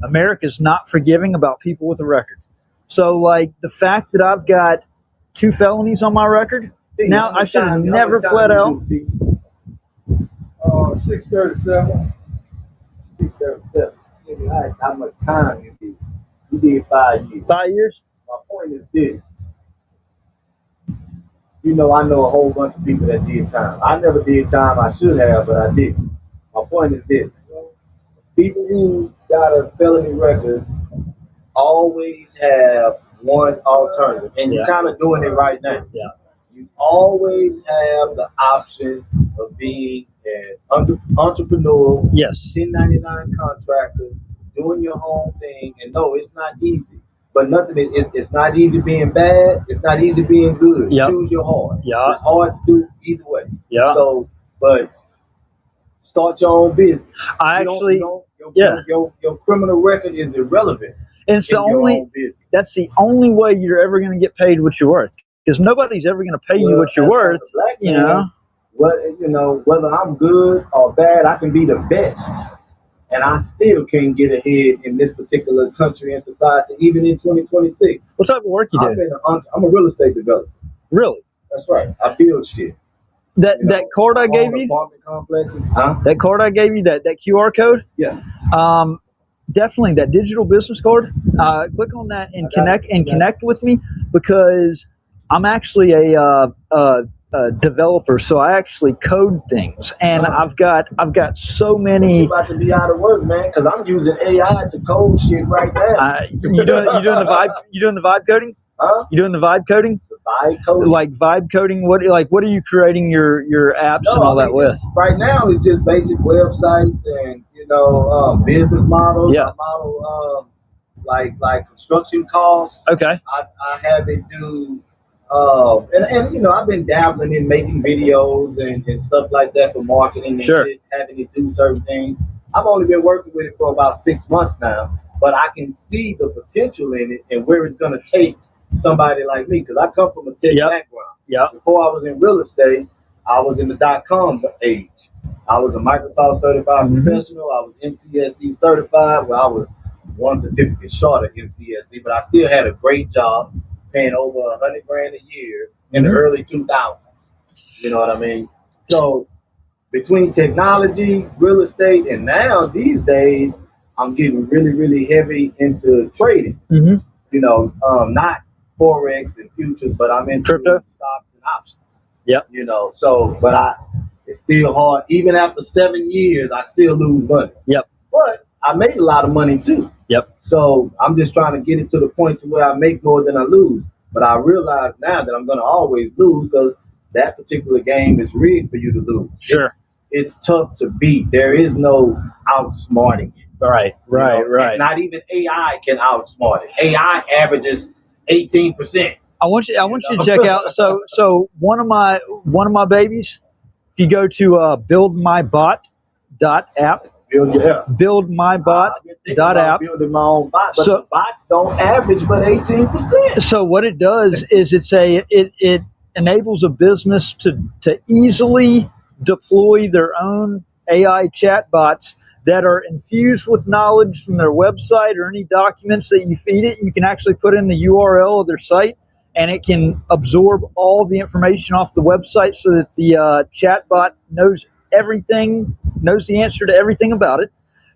Speaker 2: America's not forgiving about people with a record. So, like, the fact that I've got 2 felonies on my record, now I should have never pled out.
Speaker 5: 637. 637. You ask how much time you did. You did 5 years.
Speaker 2: 5 years?
Speaker 5: My point is this. You know, I know a whole bunch of people that did time. I never did time. I should have, but I didn't. My point is this. People who got a felony record always have one alternative, and you're kind of doing it right now.
Speaker 2: Yeah.
Speaker 5: You always have the option of being an entrepreneur,
Speaker 2: yes,
Speaker 5: 1099 contractor, doing your own thing. And no, it's not easy. But it's not easy being bad. It's not easy being good.
Speaker 2: Yep.
Speaker 5: Choose your heart.
Speaker 2: Yeah.
Speaker 5: It's hard to do either way.
Speaker 2: Yeah.
Speaker 5: So, but start your own business. Your criminal record is irrelevant.
Speaker 2: And it's that's the only way you're ever going to get paid what you're worth, because nobody's ever going to pay you what you're worth. You know,
Speaker 5: whether I'm good or bad, I can be the best, and I still can't get ahead in this particular country and society, even in 2026.
Speaker 2: What type of work you do?
Speaker 5: I'm a real estate developer.
Speaker 2: Really?
Speaker 5: That's right. I build shit.
Speaker 2: That card I gave you,
Speaker 5: apartment complexes, huh?
Speaker 2: That card I gave you, that QR code.
Speaker 5: Yeah.
Speaker 2: Definitely that digital business card. Click on that and connect with me, because I'm actually a developer, so I actually code things, and I've got so many.
Speaker 5: You about to be out of work, man, because I'm using AI to code shit right now.
Speaker 2: You doing the vibe coding?
Speaker 5: Huh?
Speaker 2: You doing the vibe coding?
Speaker 5: The vibe coding?
Speaker 2: Like vibe coding? What are you creating your apps and all that with?
Speaker 5: Right now, it's just basic websites and business models.
Speaker 2: Yeah.
Speaker 5: I model like construction costs.
Speaker 2: Okay.
Speaker 5: I have it do. And I've been dabbling in making videos and stuff like that for marketing and shit, having it do certain things. I've only been working with it for about 6 months now, but I can see the potential in it and where it's going to take somebody like me, because I come from a tech background.
Speaker 2: Yeah.
Speaker 5: Before I was in real estate, I was in the .com age. I was a Microsoft certified professional. I was NCSE certified. Well, I was one certificate short of NCSE, but I still had a great job, paying over $100,000 a year in the early 2000s. You know what I mean? So between technology, real estate, and now these days, I'm getting really, really heavy into trading. Not Forex and futures, but I'm into
Speaker 2: crypto,
Speaker 5: stocks and options.
Speaker 2: Yep.
Speaker 5: It's still hard. Even after 7 years, I still lose money.
Speaker 2: Yep.
Speaker 5: But I made a lot of money too.
Speaker 2: Yep.
Speaker 5: So I'm just trying to get it to the point to where I make more than I lose. But I realize now that I'm going to always lose, because that particular game is rigged for you to lose.
Speaker 2: Sure.
Speaker 5: It's tough to beat. There is no outsmarting it.
Speaker 2: Right.
Speaker 5: And not even AI can outsmart it. AI averages 18%.
Speaker 2: I want you to check out. So one of my babies. If you go to buildmybot.app. Buildmybot.app.
Speaker 5: Building my own bot, but the bots don't average but 18%.
Speaker 2: So what it does is it enables a business to easily deploy their own AI chatbots that are infused with knowledge from their website or any documents that you feed it. You can actually put in the URL of their site, and it can absorb all the information off the website so that the chatbot knows everything, knows the answer to everything about it.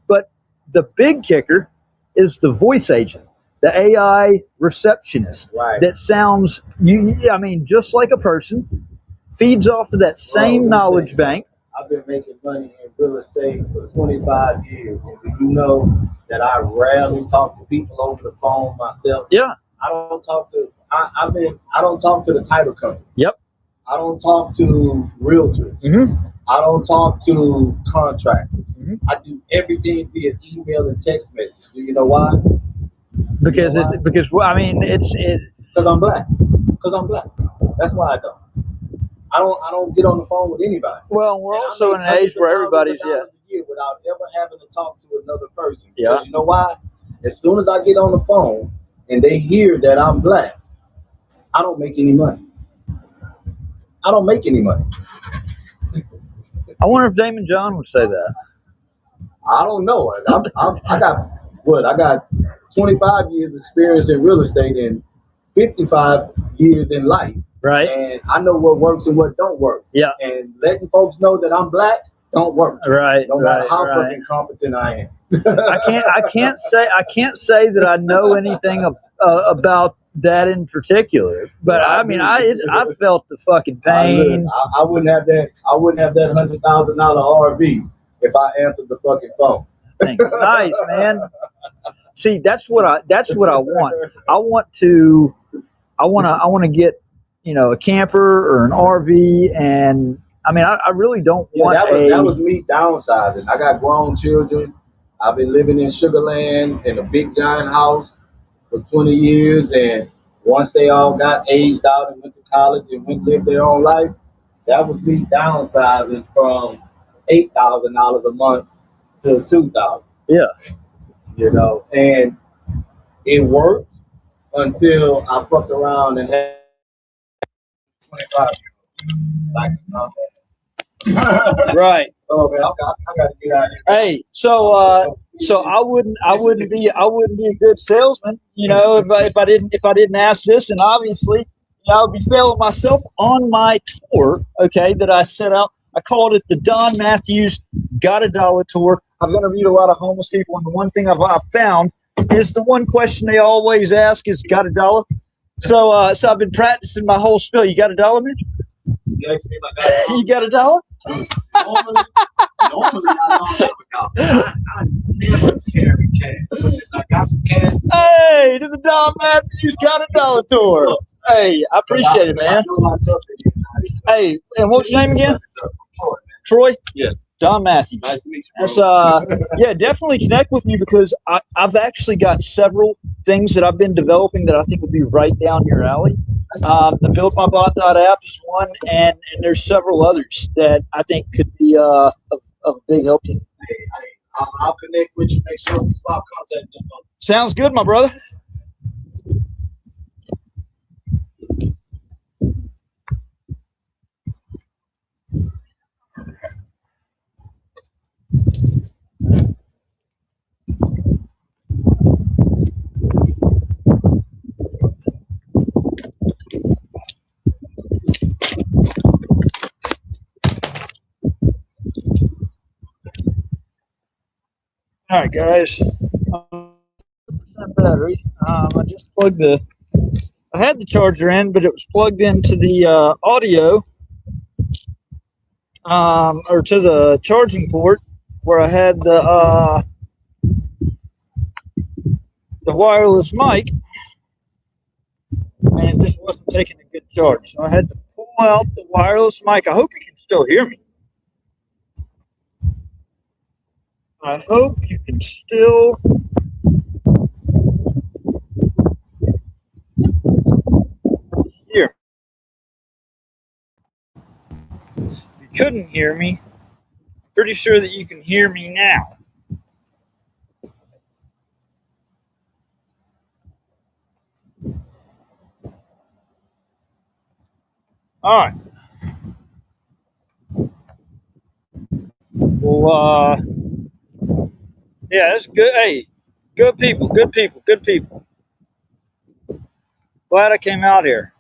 Speaker 2: But the big kicker is the voice agent, the AI receptionist that sounds, just like a person, feeds off of that same knowledge bank.
Speaker 5: I've been making money in real estate for 25 years. And do you know that I rarely talk to people over the phone myself?
Speaker 2: Yeah.
Speaker 5: I don't talk to the title company.
Speaker 2: Yep.
Speaker 5: I don't talk to realtors. I don't talk to contractors. I do everything via email and text message. Do you know why?
Speaker 2: Because I'm black.
Speaker 5: Because I'm black. That's why I don't. I don't get on the phone with anybody.
Speaker 2: Well, we're also in an age where everybody's
Speaker 5: a year without ever having to talk to another person.
Speaker 2: Yeah.
Speaker 5: Because you know why? As soon as I get on the phone and they hear that I'm black, I don't make any money. I don't make any money.
Speaker 2: I wonder if Damon John would say that.
Speaker 5: I don't know. I got 25 years experience in real estate and 55 years in life.
Speaker 2: Right.
Speaker 5: And I know what works and what don't work.
Speaker 2: Yeah.
Speaker 5: And letting folks know that I'm black don't work.
Speaker 2: Right.
Speaker 5: No matter how fucking competent I am.
Speaker 2: I can't say that I know anything about that in particular, but I felt the fucking pain.
Speaker 5: I wouldn't have that $100,000 RV if I answered the fucking phone.
Speaker 2: Nice, man. See, that's what I want. I want to get a camper or an RV, and I really don't want
Speaker 5: that was me downsizing. I got grown children. I've been living in Sugar Land in a big giant house for 20 years, and once they all got aged out and went to college and went live their own life, that was me downsizing from $8,000 a month to $2,000.
Speaker 2: Yeah.
Speaker 5: And it worked until I fucked around and had 25 like
Speaker 2: right.
Speaker 5: Oh man, I gotta get out of here.
Speaker 2: Hey, so I wouldn't be a good salesman, if I didn't ask this, and obviously I would be failing myself on my tour, okay, that I set out. I called it the Don Matthews Got a Dollar Tour. I've interviewed a lot of homeless people, and the one thing I've found is the one question they always ask is, got a dollar? So I've been practicing my whole spiel. You got a dollar, man?
Speaker 5: You asked me if I got
Speaker 2: You got $1?
Speaker 5: normally I don't have a dollar. I never carry cash. But since I got some cash,
Speaker 2: Hey, to the Don Matthews got $1 tour. Hey, I appreciate it, man.
Speaker 5: I know I took it.
Speaker 2: Hey, and what's your name again? Troy?
Speaker 5: Yeah.
Speaker 2: Don Matthews.
Speaker 5: Nice to meet you.
Speaker 2: That's yeah, definitely connect with me because I've actually got several things that I've been developing that I think would be right down your alley. The BuildMyBot.app is one, and there's several others that I think could be of a big help to you.
Speaker 5: I'll connect with you. Make sure we swap contact info.
Speaker 2: Sounds good, my brother. All right, guys. 100% battery. I just plugged I had the charger in, but it was plugged into the audio, or to the charging port where I had the wireless mic, and it just wasn't taking a good charge. So I had to pull out the wireless mic. I hope you can still hear me. I hope you can still hear. If you couldn't hear me, I'm pretty sure that you can hear me now. All right. Well, yeah, that's good. Hey, good people, good people, good people. Glad I came out here.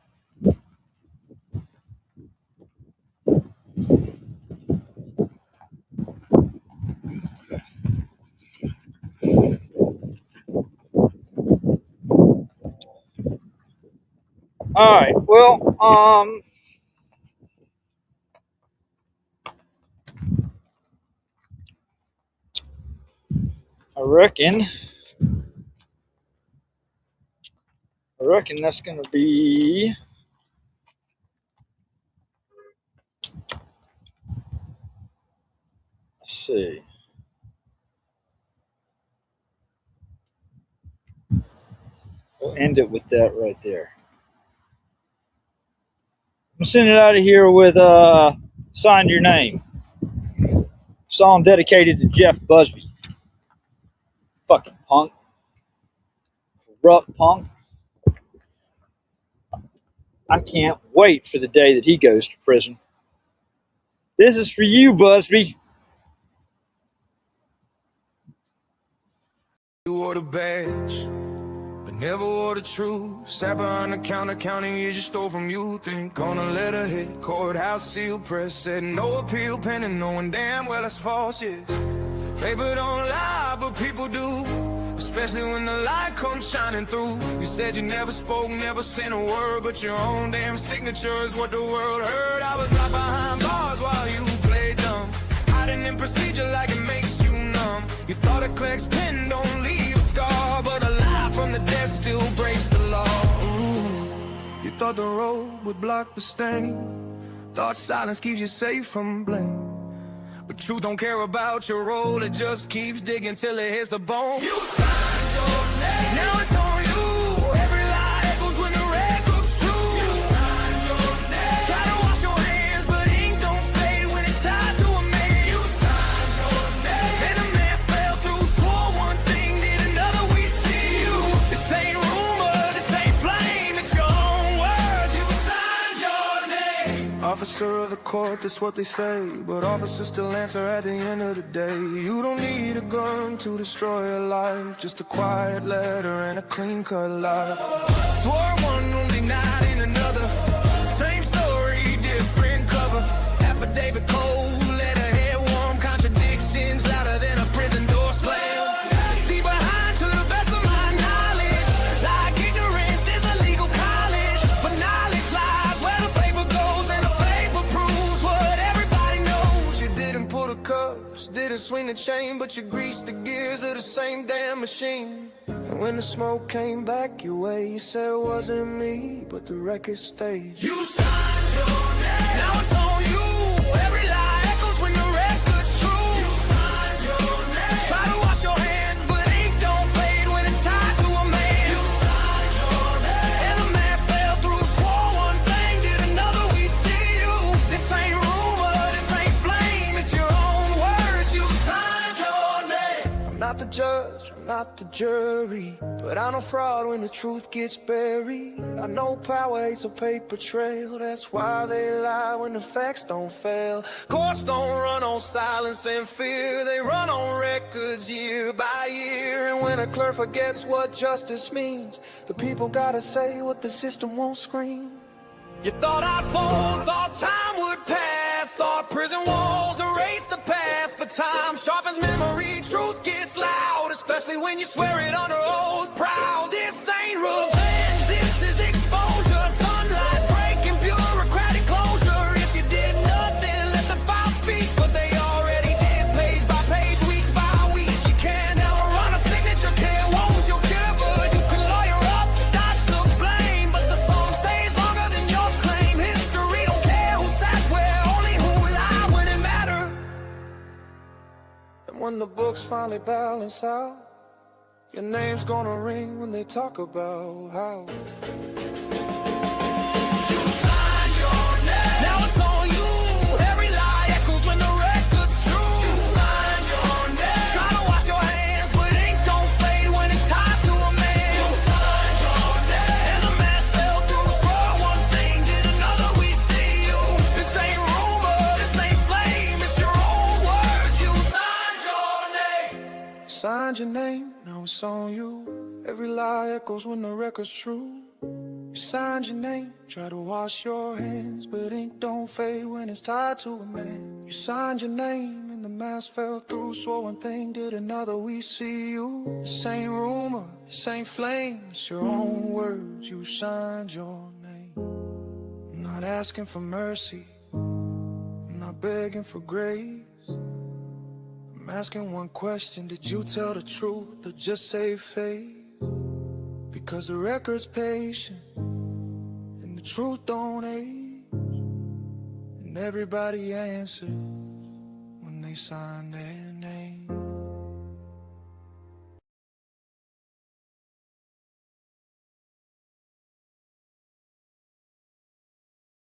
Speaker 2: All right. Well, I reckon that's going to be let's see. We'll end it with that right there. I'm sending it out of here with Sign Your Name. Song dedicated to Jeff Busby. Fucking punk. Corrupt punk. I can't wait for the day that he goes to prison. This is for you, Busby.
Speaker 1: You wore the badge, but never wore the truth. Sat behind the counter counting years you stole from you. Think on a letterhead, courthouse seal press said no appeal pending, knowing damn well that's false, yes. Paper don't lie, but people do, especially when the light comes shining through. You said you never spoke, never sent a word, but your own damn signature is what the world heard. I was right behind bars while you played dumb, hiding in procedure like it makes you numb. You thought a clerk's pen don't leave a scar, but a lie from the death still breaks the law. Ooh. You thought the road would block the stain, thought silence keeps you safe from blame. But truth don't care about your role, it just keeps digging till it hits the bone. You signed your name, now it's on you. Every lie echoes when the record's true. You signed your name, try to wash your hands, but ink don't fade when it's tied to a man. You signed your name, and a mask fell through, swore one thing, did another, we see you. This ain't rumor, this ain't flame, it's your own words. You signed your name. Officer of the court, that's what they say, but officers still answer at the end of the day. You don't need a gun to destroy a life, just a quiet letter and a clean-cut life. Swore one room, denying another, same story, different cover. Affidavit cold, letterhead warm, contradictions louder than a prison door slam. Deep behind to the best of my knowledge, like ignorance is a legal college, but knowledge lies where the paper goes and the paper proves. didn't swing the chain, but you greased the gears of the same damn machine. And when the smoke came back your way, you said it wasn't me, but the record stayed. You signed your name. Now it's on you. Every lie echoes when the record's true. You signed your name. Try to wash your hands, but ink don't fade when it's tied to a man. You signed your name. And the mask fell through, swore one thing, did another, we see you. This ain't rumor, this ain't flame, it's your own words. You signed your name. I'm not the judge, I'm not the jury, but I know fraud when the truth gets buried. I know power hates a paper trail, that's why they lie when the facts don't fail. Courts don't run on silence and fear, they run on records year by year. And when a clerk forgets what justice means, the people gotta say what the system won't scream. You thought I'd fold, thought time would pass, thought prison walls erased the past. But time sharpens memory, truth gets loud, especially when you swear it under oath proud. This ain't revenge, this is exposure, sunlight breaking bureaucratic closure. If you did nothing, let the file speak, but they already did page by page, week by week. You can't ever run a signature, kill wounds, you'll kill a bud. You can lawyer up, dodge the blame, but the song stays longer than your claim. History don't care who sat where, only who lied when it mattered. And when the books finally balance out, your name's gonna ring when they talk about how you signed your name. Now it's on you. Every lie echoes when the record's true. You signed your name. Try to wash your hands, but ink don't fade when it's tied to a man. You signed your name. And the mask fell through, swore one thing, did another, we see you. This ain't rumor, this ain't flame, it's your own words. You signed your name. Signed your name, now it's on you. Every lie echoes when the record's true. You signed your name, try to wash your hands, but ink don't fade when it's tied to a man. You signed your name and the mask fell through, swore one thing, did another, we see you. This ain't rumor, this ain't flame, it's your own words. You signed your name. I'm not asking for mercy, I'm not begging for grace. I'm asking one question, did you tell the truth or just save face? Because the record's patient and the truth don't age, and everybody answers when they sign their name.